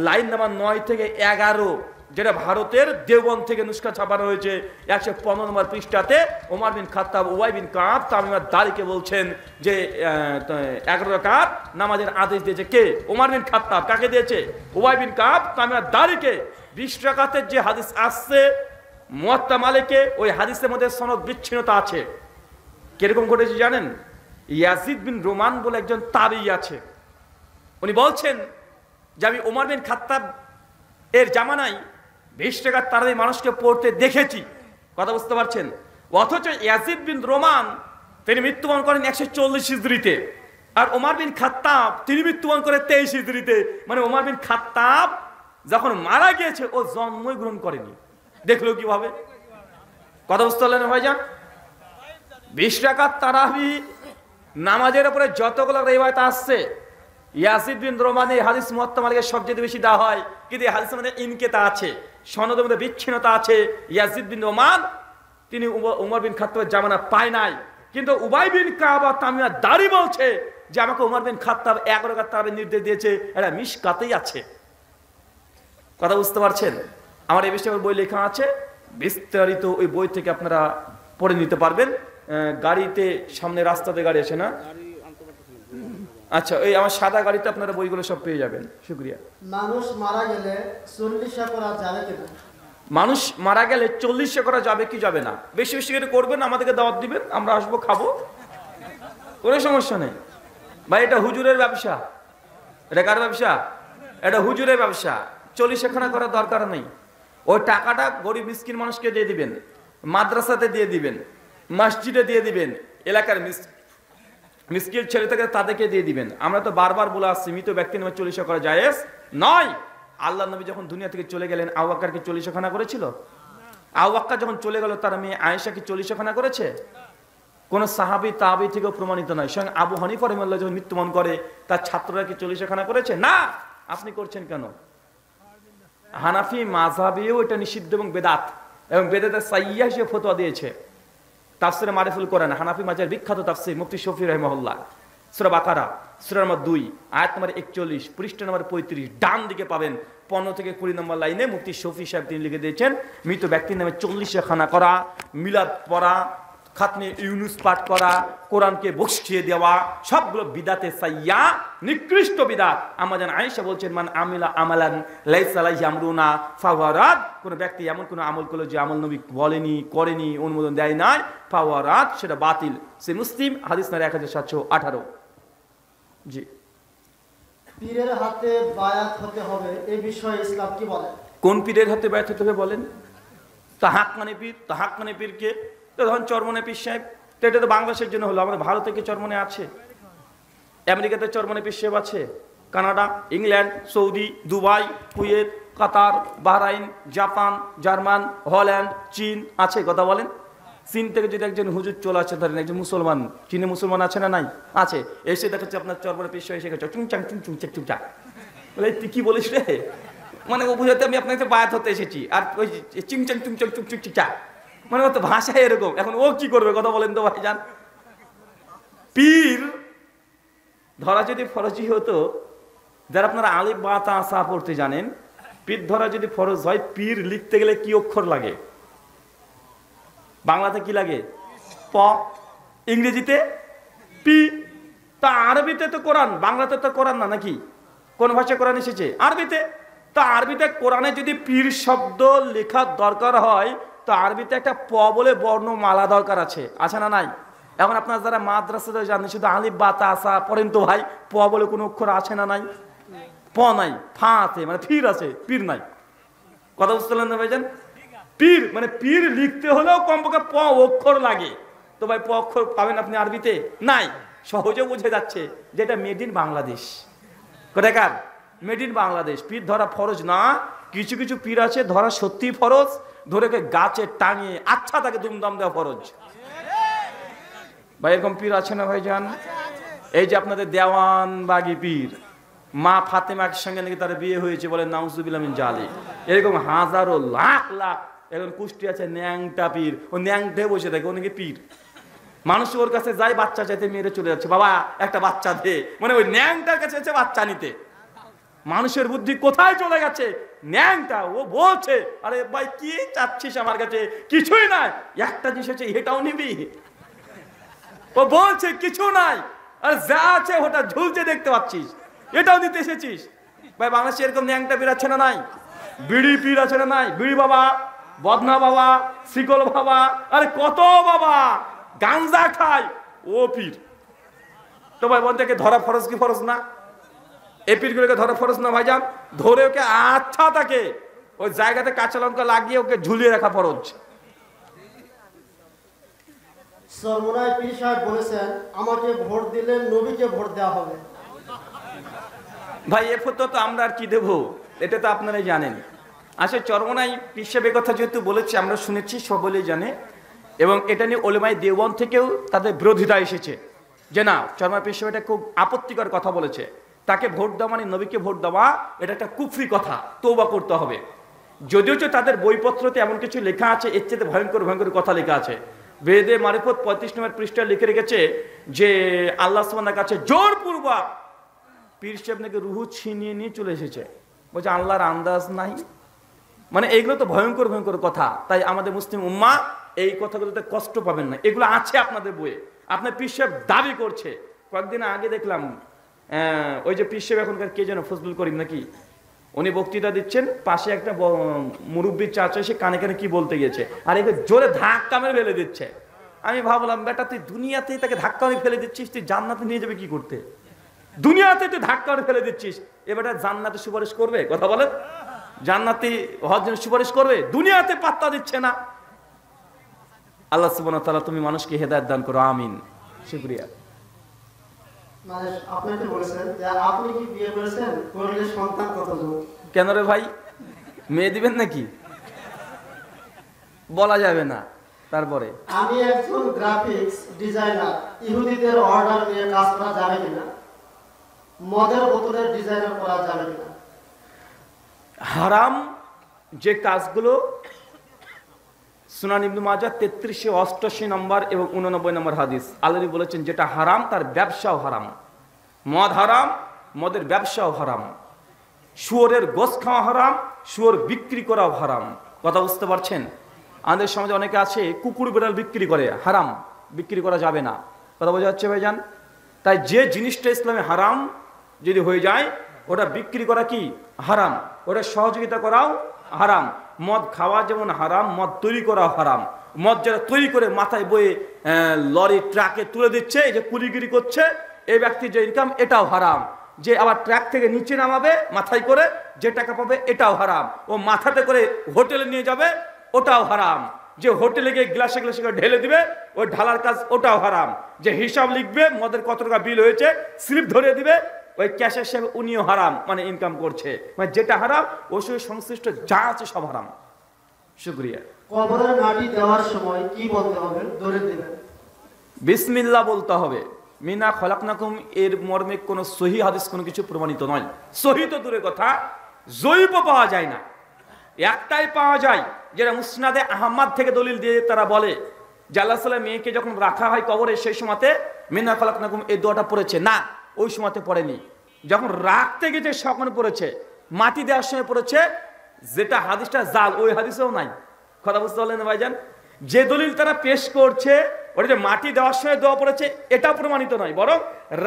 লাইন নাম্বার 9 থেকে 11, যেটা ভারতের দেওবন্দ থেকে নুসখা ছাপানো হয়েছে। 115 নম্বর পৃষ্ঠাতে ওমর বিন খাত্তাব উবাই বিন কাব তামিমার দারিকে বলছেন যে 11 রাকাত নামাজের আদেশ দিয়েছে কে? ওমর বিন খাত্তাব। কাকে দিয়েছে? উবাই বিন কাব তামিমার দারিকে। 20 রাকাতের যে হাদিস আসছে মুয়াত্তা মালিকে, ওই হাদিসের মধ্যে সনদ বিচ্ছিন্নতা আছে। কিরকম ঘটেছে জানেন? ইয়াজিদ বিন রোমান বলে একজন তাবি আছে, উনি বলছেন যে আমি ওমর বিন খাত্তাব এর জামানায় 20 রাকাত তারাবি মানুষকে পড়তে দেখেছি। কথা বুঝতে পারছেন? অথচ ইয়াজিদ বিন রোমান তিনি মৃত্যুবরণ করেন 140 হিজরিতে, আর ওমর বিন খাত্তাব তিনি মৃত্যুবরণ করেন 23 হিজরিতে। মানে ওমর বিন খাত্তাব যখন মারা গিয়েছে ও জন্মই গ্রহণ করেনি। দেখলো কিভাবে? কথা বুঝতে পারলেন ভাইজান? 20 রাকাত তারাবি নামাজের উপরে যতগুলো রিওয়ায়াত আসছে, ইয়াজিদ বিন রোমান এই হাদিস মুয়াত্তা মালিকের সবচেয়ে বেশি দেওয়া হয়, কিন্তু এই হাদিসের মধ্যে ইনকিতা আছে, সনদের মধ্যে বিচ্ছিন্নতা আছে। ইয়াজিদ বিন রোমান তিনি উমর বিন খাত্তাবের জামানা পায় নাই, কিন্তু উবাই বিন কাব তামিমা দারি বলছে যে আমাকে উমর বিন খাত্তাব 11 রাকাত তারাবির নির্দেশ দিয়েছে। এটা মিশকাতেই আছে। কথা বুঝতে পারছেন? আমার এই বিষয়ে বই লেখা আছে বিস্তারিত, ওই বই থেকে আপনারা পড়ে নিতে পারবেন। গাড়িতে সামনে রাস্তাতে গাড়ি আছে না? আচ্ছা, এই আমার সাদা গাড়িতে আপনারা বইগুলো সব পেয়ে যাবেন। শুকরিয়া। মানুষ মারা গেলে 40 করা যাবে কিনা? মানুষ মারা গেলে 40 করা যাবে কি যাবে না? বেশি বেশি করে করবেন, আমাদেরকে দাওয়াত দিবেন, আমরা আসবো, খাবো, কোনো সমস্যা নেই ভাই। এটা হুজুরের ব্যবসা। এটা কার ব্যবসা? এটা হুজুরের ব্যবসা। 40 করার দরকার নেই। ওই টাকাটা গরিব মিসকিন মানুষকে দিয়ে দিবেন, মাদ্রাসাতে দিয়ে দিবেন, মসজিদে দিয়ে দিবেন, এলাকার মিসকিন ছেলে থেকে তাদেরকে দিয়ে দিবেন। আমরা তো বারবার বলে আসছি মৃত ব্যক্তির নামে 40 করা জায়েজ নয়। আল্লাহ নবী যখন দুনিয়া থেকে চলে গেলেন, আবু বকরকে 40 করেছিল? আবু বকর যখন চলে গেল, তার মেয়ে আয়েশা কি 40 করেছে? কোন সাহাবী তাবী থেকেও প্রমাণিত নয়। স্বয়ং আবু হানিফা রাহিমাহুল্লাহ যখন মৃত্যুবরণ করে, তার ছাত্ররা কি 40 করেছে? না। আপনি করছেন কেন? হানাফি মাযহাবেও এটা নিষিদ্ধ এবং বেদাত, এবং বেদাতের সাইয়্যা হিসেবে ফতোয়া দিয়েছে। তাফসিরে মারিফুল কোরআন, হানাফি মাযহাবের বিখ্যাত তাফসীর মুফতি শফি রাহিমাহুল্লাহ, সূরা বাকারা সূরা নম্বর 2 আয়াত নম্বর 41 পৃষ্ঠা নম্বর 35 ডান দিকে পাবেন 15 থেকে 20 নম্বর লাইনে মুফতি শফি সাহেব তিনি লিখে দিয়েছেন, মৃত ব্যক্তির নামে 40 করা, মিলাদ পড়া, খাতমে ইউনুস পাঠ করা, কোরআনকে বসিয়ে দেওয়া, সবগুলো বিদাতে সাইয়্যা, নিকৃষ্ট বিদাত। আমাদের আয়েশা বলছেন, মান আমিলা আমালান লাইসা আলাইহি আমরুনা ফাহুয়া রাদ। কোন ব্যক্তি এমন কোন আমল করলো যে আমল নবী বলেনি, করেনি, অনুমোদন দেয় নাই, ফাহুয়া রাদ, সেটা বাতিল। সে মুসলিম, হাদিস নাম্বার 1718। জি। পীরের হাতে বায়াত হতে হবে, এই বিষয়ে ইসলাম কি বলে? কোন পীরের হাতে বায়াত হতে হবে বলেন? তাহাক্কানি পীর। তাহাক্কানি পীর কে? তো ধরুন চরমনে পীর সাহেব, তো এটা তো বাংলাদেশের জন্য হলো। আমাদের ভারতে কি চরমনে আছে? আমেরিকাতে চরমনে পীর সাহেব আছে, Canada, England, Saudi, Dubai, Kuwait, Qatar, Bahrain, Japan, German, Holland, চীন আছে। কথা বলেন। চীন থেকে যদি একজন হুজুর চলে আসে, ধরেন একজন মুসলমান, চীনে মুসলমান আছে না নাই? আছে। এসে দেখাচ্ছে আপনার চরমনে পীর সাহেব এসে গেছে, চুংচাং চুংচুং চুংচাং, বলে তুই কি বলিস রে? মানে ও বুঝাতে আমি আপনাকে বায়াত হতে এসেছি, আর ওই চিংচাং চুংচাং চুংচুং চুংচা, মানে ও তো ভাষায় এরকম। এখন ও কি করবে? কথা বলেন তো ভাইজান। পীর ধরা যদি ফরজি হতো, যারা আপনারা আলিফ বা তা সা পড়তে জানেন, পীর ধরা যদি ফরজ হয়, পীর লিখতে গেলে কি অক্ষর লাগে? বাংলাতে কি লাগে? প। ইংরেজিতে পি। তা আরবিতে তো কোরআন, বাংলাতে তো কোরআন না, নাকি? কোন ভাষায় কোরআন এসেছে? আরবিতে। তা আরবিতে কোরআনে যদি পীর শব্দ লেখার দরকার হয়, তো আরবিতে একটা প বলে বর্ণমালা দরকার আছে, আছে না নাই? এখন আপনারা যারা মাদ্রাসাতে জানেন, শুধু আলিফ বা তা সা পড়েন, তো ভাই প বলে কোনো অক্ষর আছে না নাই? প নাই, ফা আছে, মানে ফির আছে, পীর নাই। কথা বুঝতে পারলেন না ভাইজান? পীর মানে পীর লিখতে হলেও কমপক্ষে প অক্ষর লাগে। তো ভাই প অক্ষর পাবেন আপনি আরবিতে? নাই। সহজে বুঝে যাচ্ছে যে এটা মেড ইন বাংলাদেশ। কোথাকার? Made in Bangladesh. পীর ধরা ফরজ না। কিছু কিছু পীর আছে ধরা সত্যি ফরজ, ধরে গাছে টাঙিয়ে আচ্ছা তাকে দুমদাম দেওয়া ফরজ। ভাই এরকম পীর আছে না ভাইজান? এই যে আপনাদের দেওয়ানবাগী পীর, মা ফাতেমার সঙ্গে নাকি তার বিয়ে হয়েছে, বলে নাউজুবিল্লাহ মিন জালিক। এরকম হাজারো লাখ লাখ এখন কুষ্টি আছে ন্যাংটা পীর, ও ন্যাংটে বসে থাকে, ও নাকি পীর। মানুষ ওর কাছে যায় বাচ্চা চাইতে, মেয়েরে চলে যাচ্ছে, বাবা একটা বাচ্চা দে, মানে ওই ন্যাংটার কাছে আছে বাচ্চা নিতে। মানুষের বুদ্ধি কোথায় চলে গেছে? ন্যাংটা ও বলছে, আরে ভাই কি চাচ্ছিস আমার কাছে? কিছুই নাই, একটা জিনিস হচ্ছে এটাও নিবি। ও বলছে কিছু নাই, আর যা আছে ওটা ঝুলছে দেখতে পাচ্ছিস, এটাও নিতে এসেছিস। ভাই বাংলাদেশে এরকম ন্যাংটা পীর আছে না নাই? বিড়ি পীর আছে না নাই? বিড়ি বাবা, বদনা বাবা, শিকল বাবা, আরে কত বাবা গাঞ্জা খায়, ও পীর। তো ভাই বলতে ধরা ফরজ কি ফরজ না? এই পীরগুলোকে ধরা ফরজ না ভাইজান? ধরে ওকে আচ্ছা তাকে ওই জায়গাতে কাঁচা লঙ্কা লাগিয়ে ওকে ঝুলিয়ে রাখা ফরজ। সরমুনায় পীর সাহেব বলেছেন, আমাকে ভোট দিলে নবীকে ভোট দেওয়া হবে। ভাই এ ফতো তো আমরা আর কি দেবো, এটা তো আপনারাই জানেন। আসলে চরমনাই পীর সাহেব কথা যেহেতু বলেছে, আমরা শুনেছি, সকলেই জানে, এবং এটা নিয়ে ওলেমায়ে দেওবন্দ থেকেও তাদের বিরোধিতা এসেছে যে না, চরমনাই পীর সাহেব এটা খুব আপত্তিকর কথা বলেছে। তাকে ভোট দেওয়া মানে নবীকে ভোট দেওয়া, এটা একটা কুফরি কথা, তওবা করতে হবে। যদিও তাদের বইপত্রতে এমন কিছু লেখা আছে, এর চেয়ে ভয়ঙ্কর ভয়ঙ্কর কথা লেখা আছে। বেদে মারিফত 35 নম্বর পৃষ্ঠায় লিখে রেখেছে যে আল্লাহ সুবহানাহু কাছে জোরপূর্বক পীর সাহেব নাকি রুহু ছিনিয়ে নিয়ে চলে এসেছে। বলছে আল্লাহর আন্দাজ নাই। মানে এইগুলো তো ভয়ঙ্কর ভয়ঙ্কর কথা। তাই আমাদের মুসলিম উম্মাহ এই কথাগুলোতে কষ্ট পাবেন না, এগুলো আছে আপনাদের বইয়ে। আপনার পীর সাহেব দাবি করছে। কয়েকদিন আগে দেখলাম ওই যে পীর সাহেব এখনকার কে যেন ফজলুল করিম নাকি, উনি বক্তৃতা দিচ্ছেন, পাশে একটা মুরব্বী চাচা এসে কানে কানে কি বলতে গেছে, আর একে জোরে ধাক্কা মেরে ফেলে দিচ্ছে। আমি ভাবলাম, বেটা তুই দুনিয়াতেই তাকে ধাক্কা মেরে ফেলে দিচ্ছিস, তুই জান্নাতে নিয়ে যাবে কি করতে? দুনিয়াতে তুই ধাক্কা মেরে ফেলে দিচ্ছিস, এবারে জান্নাতে সুপারিশ করবে? কথা বলেন, জান্নাতে হজ্জের সুপারিশ করবে? দুনিয়াতে পাত্তা দিচ্ছে না। আল্লাহ সুবহানাহু ওয়া তাআলা তুমি মানুষকে হেদায়েত দান করো, আমিন। শুকরিয়া। মানে আপনি তো বলেছেন যে আপনি কি বিয়ে করেছেন, করলে সন্তান কতজন? কেন রে ভাই, মেয়ে দিবেন নাকি? বলা যাবে না। তারপরে আমি একজন গ্রাফিক্স ডিজাইনার, ইহুদিদের অর্ডার নিয়ে কাজ করা যাবে কিনা? মদের বোতলের ডিজাইনার করা যাবে কিনা? হারাম যে কাজগুলো, সুনান ইবনে মাজাহ 3388 নম্বর এবং 89 নম্বর হাদিস, আল্লাহ বলেছেন যেটা হারাম তার ব্যবসাও হারাম। মদ হারাম, মদের ব্যবসাও হারাম। শুয়োরের গোশত খাওয়া হারাম, শুয়োর বিক্রি করাও হারাম। কথা বুঝতে পারছেন? আমাদের সমাজে অনেকে আছে কুকুর বিড়াল বিক্রি করে, হারাম, বিক্রি করা যাবে না। কথা বোঝা যাচ্ছে ভাইজান? তাই যে জিনিসটা ইসলামে হারাম যদি হয়ে যায়, ওটা বিক্রি করা কি হারাম, ওটা সহযোগিতা করাও হারাম। মদ খাওয়া যেমন হারাম, মদ তৈরি করা হারাম। মদ যারা তৈরি করে মাথায় বয়ে লরি ট্রাকে তুলে দিচ্ছে, এই যে কুলিগিরি করছে, এই ব্যক্তির যে ইনকাম এটাও হারাম। যে আবার ট্রাক থেকে নিচে নামাবে মাথায় করে, যে টাকা পাবে এটাও হারাম। ও মাথাতে করে হোটেলে নিয়ে যাবে, ওটাও হারাম। যে হোটেলে গিয়ে গ্লাসে গ্লাসে করে ঢেলে দিবে, ওই ঢালার কাজ ওটাও হারাম। যে হিসাব লিখবে মদের কত টাকা বিল হয়েছে, স্লিপ ধরিয়ে দিবে, ওই ক্যাশের সাহেব উনিও হারাম, মানে ইনকাম করছে। মানে যেটা হারাম ওর সঙ্গে সংশ্লিষ্ট যা আছে সব হারাম। শুকরিয়া। কবরের মাটি দেওয়ার সময় কি বলতে হবে? দলিল দিবেন। বিসমিল্লাহ বলতে হবে। মিনা খলাকনাকুম এর মর্মে কোনো সহি হাদিস কোনো কিছু প্রমাণিত নয়। সহি তো দূরের কথা, জয়ীব পাওয়া যায় না। একটাই পাওয়া যায়, যেটা মুসনাদে আহমদ থেকে দলিল দিয়ে তারা বলে যে আল্লাহ সাল্লাহ মেয়েকে যখন রাখা হয় কবরে, সেই সময়তে মিনা খলাকনাকুম এই দোয়াটা পড়েছে না, ওই সময়তে পড়েনি। যখন রাখতে গেছে তখন পড়েছে, মাটি দেওয়ার সময় পড়েছে, যেটা হাদিসটা জাল, ওই হাদিসেও নাই। কথা বুঝতে পারলেন ভাইজান? যে দলিল তারা পেশ করছে, ওটা যে মাটি দেওয়ার সময় দোয়া পড়েছে এটা প্রমাণিত নয়, বরং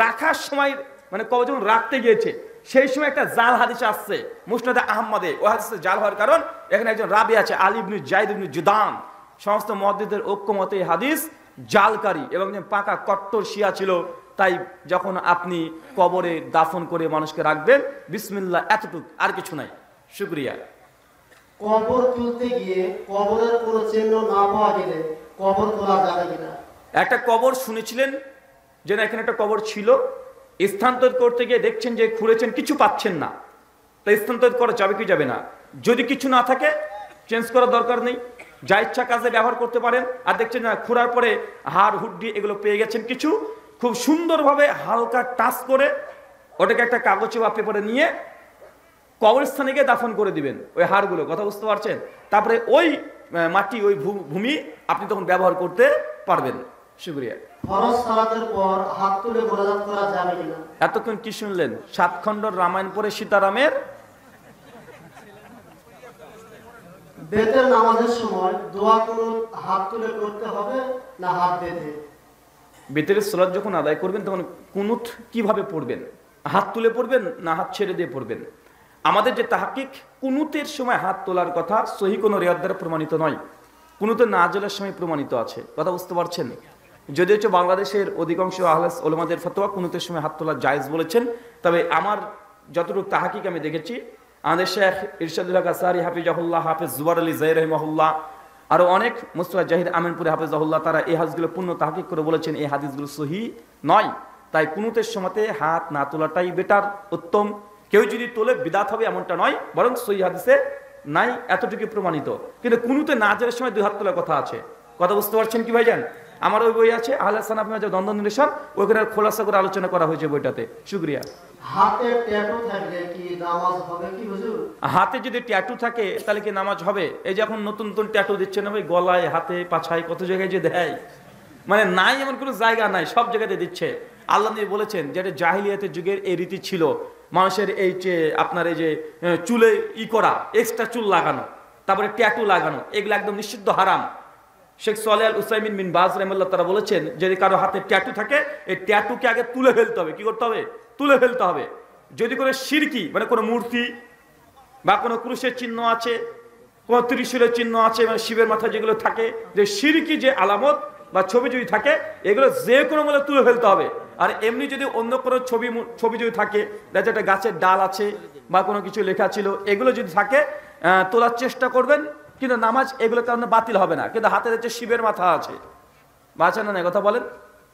রাখার সময়, মানে কবে যখন রাখতে গিয়েছে সেই সময় একটা জাল হাদিস আসছে মুসনাদে আহমদে। ওই হাদিসে জাল হওয়ার কারণ এখানে একজন রাবি আছে, আলী ইবনে যায়েদ ইবনে জুদান। সমস্ত মুহাদ্দিসদের ঐক্যমতে এই হাদিস জালকারী এবং পাকা কট্টর শিয়া ছিল। তাই যখন আপনি কবরে দাফন করে মানুষকে রাখবেন, বিসমিল্লাহ এতটুক, আর কিছু নাই। শুকরিয়া। কবর তুলতে গিয়ে কবরের কোনো চিহ্ন না পাওয়া গেলে কবর তোলা যাবে কিনা? একটা কবর শুনেছিলেন যে না এখানে একটা কবর ছিল, স্থানান্তর করতে গিয়ে দেখছেন যে খুঁড়েছেন, কিছু পাচ্ছেন না, তাই স্থানান্তর করা যাবে কি যাবে না? যদি কিছু না থাকে চেঞ্জ করার দরকার নেই, যা ইচ্ছা কাজে ব্যবহার করতে পারেন। আর দেখছেন না খুঁড়ার পরে হাড় হুড্ডি এগুলো পেয়ে গেছেন কিছু, খুব সুন্দরভাবে হালকা টাচ করে ওটাকে একটা কাগজে বা পেপারে নিয়ে কবরস্থানে গিয়ে দাফন করে দিবেন ওই হাড়গুলো। কথা বুঝতে পারছেন? তারপরে ওই মাটি, ওই ভূমি আপনি তখন ব্যবহার করতে পারবেন। শুকরিয়া। ফরজ সালাতের পর হাত তুলে মোনাজাত করা যাবে কিনা? এতক্ষণ কি শুনলেন? 7 খণ্ড রামায়ণ পড়ে সীতারামের। বেতের নামাজের সময় দোয়া কোনো হাত তুলে করতে হবে না হাত বেঁধে? বেতের সালাত যখন আদায় করবেন তখন কুনুত কিভাবে পড়বেন? হাত তুলে পড়বেন না হাত ছেড়ে দিয়ে পড়বেন? আমাদের যে তাহকিক, কুনুতের সময় হাত তোলার কথা সহি কোনো রিওয়ায়াত দ্বারা প্রমাণিত নয়, কুনুতের নাজেলের সময় প্রমাণিত আছে। কথা বুঝতে পারছেন? যদি হচ্ছে বাংলাদেশের অধিকাংশ আহলে উলামাদের ফতোয়া কুনুতের সময় হাত তোলা জায়েজ বলেছেন, তবে আমার যতটুকু তাহকিক আমি দেখেছি, আমাদের শেখ ইরশাদুল হক আসারি হাফিজাহুল্লাহ, হাফেজ জুবার আলী জাহির রহিমাহুল্লাহ, আরো অনেক, মুস্তাফা জাহিদ আমিনপুরি হাফেজাহুল্লাহ, তারা এই হাদিসগুলো পূর্ণ তাহকিক করে বলেছেন এই হাদিসগুলো সহি নয়। তাই কুনুতের সময়তে হাত না তোলাটাই বেটার, উত্তম। কেউ যদি তোলে বিদাত হবে এমনটা নয়, বরং সহি হাদিসে নাই, এতটুকু প্রমাণিত। কিন্তু কুনুতে না যাওয়ার সময় 2 হাত তোলার কথা আছে। কথা বুঝতে পারছেন কি ভাইজান? আমার ওই বই আছে আহলে সানাফ মাযহাব দ্বন্দ্ব নিরসন, ওখানে খোলাসা করে আলোচনা করা হয়েছে বইটাতে। শুকরিয়া। হাতে ট্যাটু থাকলে কি নামাজ হবে কি হুজুর? হাতে যদি ট্যাটু থাকে তাহলে কি নামাজ হবে? এই যে এখন নতুন নতুন ট্যাটু দিচ্ছে না ভাই, গলায়, হাতে, পাছায়, কত জায়গায় যে দেয়, মানে নাই এমন কোনো জায়গা নাই, সব জায়গাতে দিচ্ছে। আল্লাহ নবী বলেছেন যেটা জাহিলিয়াতের যুগের এই রীতি ছিল, মানুষের এই যে আপনার এই যে চুলে করা, এক্সট্রা চুল লাগানো, তারপরে ট্যাটু লাগানো, এগুলো একদম নিষিদ্ধ, হারাম। শেখ সালেহ আল উসাইমিন বিন বাজ রাহিমাহুল্লাহ তারা বলেছেন যদি কারো হাতে ট্যাটু থাকে, এই ট্যাটুকে আগে তুলে ফেলতে হবে। কি করতে হবে? তুলে ফেলতে হবে। যদি কোনো শিরকি, মানে কোনো মূর্তি বা কোনো ক্রুশের চিহ্ন আছে, কোনো ত্রিশূলের চিহ্ন আছে, মানে শিবের মাথায় যেগুলো থাকে, যে শিরকি যে আলামত বা ছবি যদি থাকে, এগুলো যে কোনো মূল্যে তুলে ফেলতে হবে। আর এমনি যদি অন্য কোনো ছবি যদি থাকে, দেখা একটা গাছের ডাল আছে বা কোনো কিছু লেখা ছিল, এগুলো যদি থাকে তোলার চেষ্টা করবেন, কিন্তু নামাজ এগুলো কারণে বাতিল হবে না। কিন্তু হাতে হচ্ছে শিবের মাথা আছে, বাঁচেন না কথা বলেন,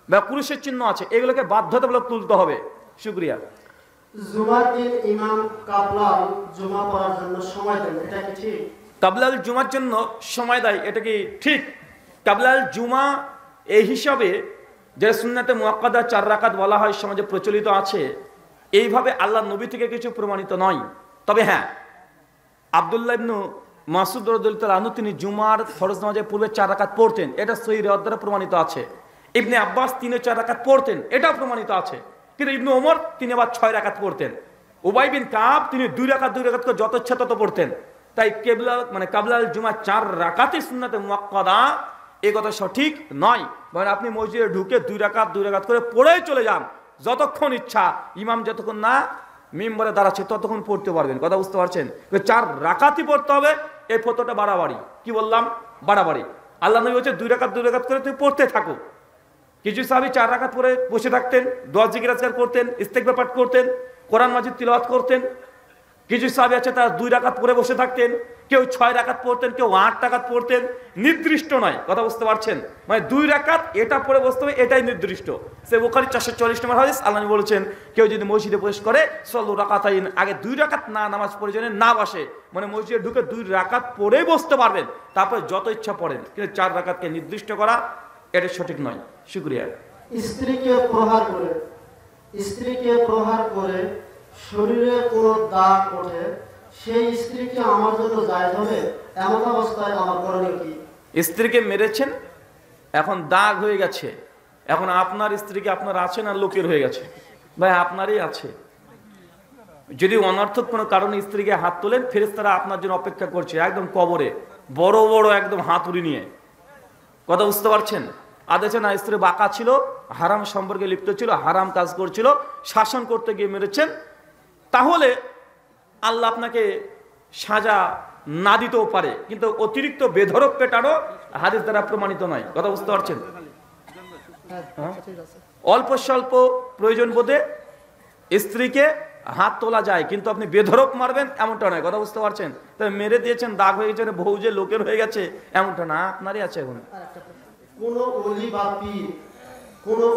বা পুরুষের চিহ্ন আছে, এগুলোকে বাধ্যতামূলক তুলতে হবে। শুকরিয়া। জুমার দিন ইমাম কাবলাল জুমা পড়ার জন্য সময় দেন, এটা কি ঠিক? কাবলাল জুমার জন্য সময় দেয়, এটা কি ঠিক? কাবলাল জুমা এই হিসাবে যে সুন্নাতে মুআক্কাদা 4 রাকাত বলা হয় সমাজে প্রচলিত আছে, এইভাবে আল্লাহ নবী থেকে কিছু প্রমাণিত নয়। তবে হ্যাঁ, আব্দুল্লাহ ইবনু মাসউদ রাদিয়াল্লাহু তাআলা আনহু তিনি জুমার ফরজ নামাজের পূর্বে 4 রাকাত পড়তেন, এটা সহিহ রিওয়ায়াত দ্বারা প্রমাণিত আছে। ইবনে আব্বাস 3-4 রাকাত পড়তেন, এটাও প্রমাণিত আছে। কিন্তু ইবনে ওমর তিনি আবার 6 রাকাত পড়তেন। উবাই বিন কাব তিনি 2 রাকাত করে যত ইচ্ছা তত পড়তেন। তাই কাবলাল জুমা 4 রাকাতই সুন্নাতে মুআক্কাদা, এই কথা সঠিক নয়। মানে আপনি মসজিদে ঢুকে 2 রাকাত করে পড়েই চলে যান, যতক্ষণ ইচ্ছা, ইমাম যতক্ষণ না মিম্বরে দাঁড়াচ্ছে ততক্ষণ পড়তে পারবেন। কথা বুঝতে পারছেন? 4 রাকাতই পড়তে হবে, এই ফতোটা বাড়াবাড়ি। কি বললাম? বাড়াবাড়ি। আল্লাহ নবী বলছে 2 রাকাত করে তুমি পড়তে থাকো। কিছু সাহাবী 4 রাকাত পরে বসে থাকতেন, দোয়া জিকির আজকার করতেন, ইস্তেগফার পাঠ করতেন, কোরআন মাজিদ তিলাওয়াত করতেন। কিছু সাহাবী আছে তারা 2 রাকাত পরে বসে থাকতেন, কেউ 6 রাকাত পড়তেন, কেউ 8 রাকাত পড়তেন। নির্দিষ্ট নয়, কথা বুঝতে পারছেন? মানে 2 রাকাত এটা পরে বসতে হবে, এটাই নির্দিষ্ট। সে বুখারী 440 নম্বর হাদিস, আল্লাহ নবী বলেছেন কেউ যদি মসজিদে প্রবেশ করে সাল্লু রাকাতাইন, আগে 2 রাকাত না নামাজ প্রয়োজনে না বসে, মানে মসজিদে ঢুকে 2 রাকাত পরেই বসতে পারবেন, তারপরে যত ইচ্ছা পড়েন। কিন্তু 4 রাকাতকে নির্দিষ্ট করা এটা সঠিক নয়। শুকরিয়া। স্ত্রীকে প্রহার করে শরীরে কোনো দাগ ওঠে, সেই স্ত্রীকে আমার জন্য জায়েজ হবে? এমন অবস্থায় আমার করণীয় কি? স্ত্রীকে মেরেছেন, এখন দাগ হয়ে গেছে, এখন আপনার স্ত্রীকে আপনার আছে না লোকের হয়ে গেছে? ভাই আপনারই আছে। যদি অনর্থক কোনো কারণে স্ত্রীকে হাত তোলেন, ফেরেশতারা আপনার জন্য অপেক্ষা করছে একদম কবরে, বড় বড় একদম হাতুড়ি নিয়ে। কথা বুঝতে পারছেন? আদেশে না, স্ত্রী বাঁকা ছিল, হারাম সম্পর্কে লিপ্ত ছিল, হারাম কাজ করছিল, শাসন করতে গিয়ে মেরেছেন, তাহলে আল্লাহ আপনাকে সাজা না দিতেও পারে, কিন্তু অতিরিক্ত বেধড়ক পেটানো হাদিস দ্বারা প্রমাণিত নয়। কথা বুঝতে পারছেন? অল্প স্বল্প প্রয়োজন বোধে স্ত্রীকে হাত তোলা যায়, কিন্তু আপনি বেধড়ক মারবেন এমনটা নয়। কথা বুঝতে পারছেন? তবে মেরে দিয়েছেন, দাগ হয়ে গেছে, বউ যে লোকের হয়ে গেছে এমনটা না, আপনারই আছে। এখন কোনো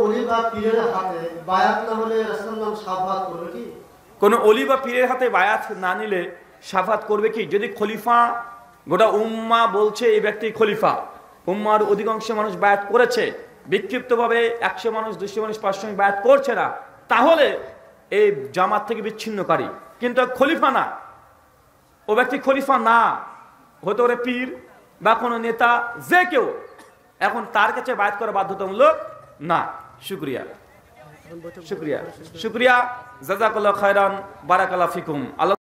ওলি বা পীরের হাতে বায়াত না হলে রাসূলুল্লাহ শাফাত করবে কি? কোনো অলি বা পীরের হাতে বায়াত না নিলে শাফাত করবে কি? যদি খলিফা, গোটা উম্মাহ বলছে এই ব্যক্তি খলিফা, উম্মার অধিকাংশ মানুষ বায়াত করেছে, বিক্ষিপ্তভাবে 100 মানুষ 200 মানুষ 500 মানুষ বায়াত করছে না, তাহলে এই জামাত থেকে বিচ্ছিন্নকারী। কিন্তু খলিফা না, ও ব্যক্তি খলিফা না, হতে পারে পীর বা কোনো নেতা, যে কেউ, এখন তার কাছে বায়াত করা বাধ্যতামূলক না। শুকরিয়া। জাযাকাল্লাহু খায়রান, বারাকাল্লাহু ফিকুম। আল্লাহ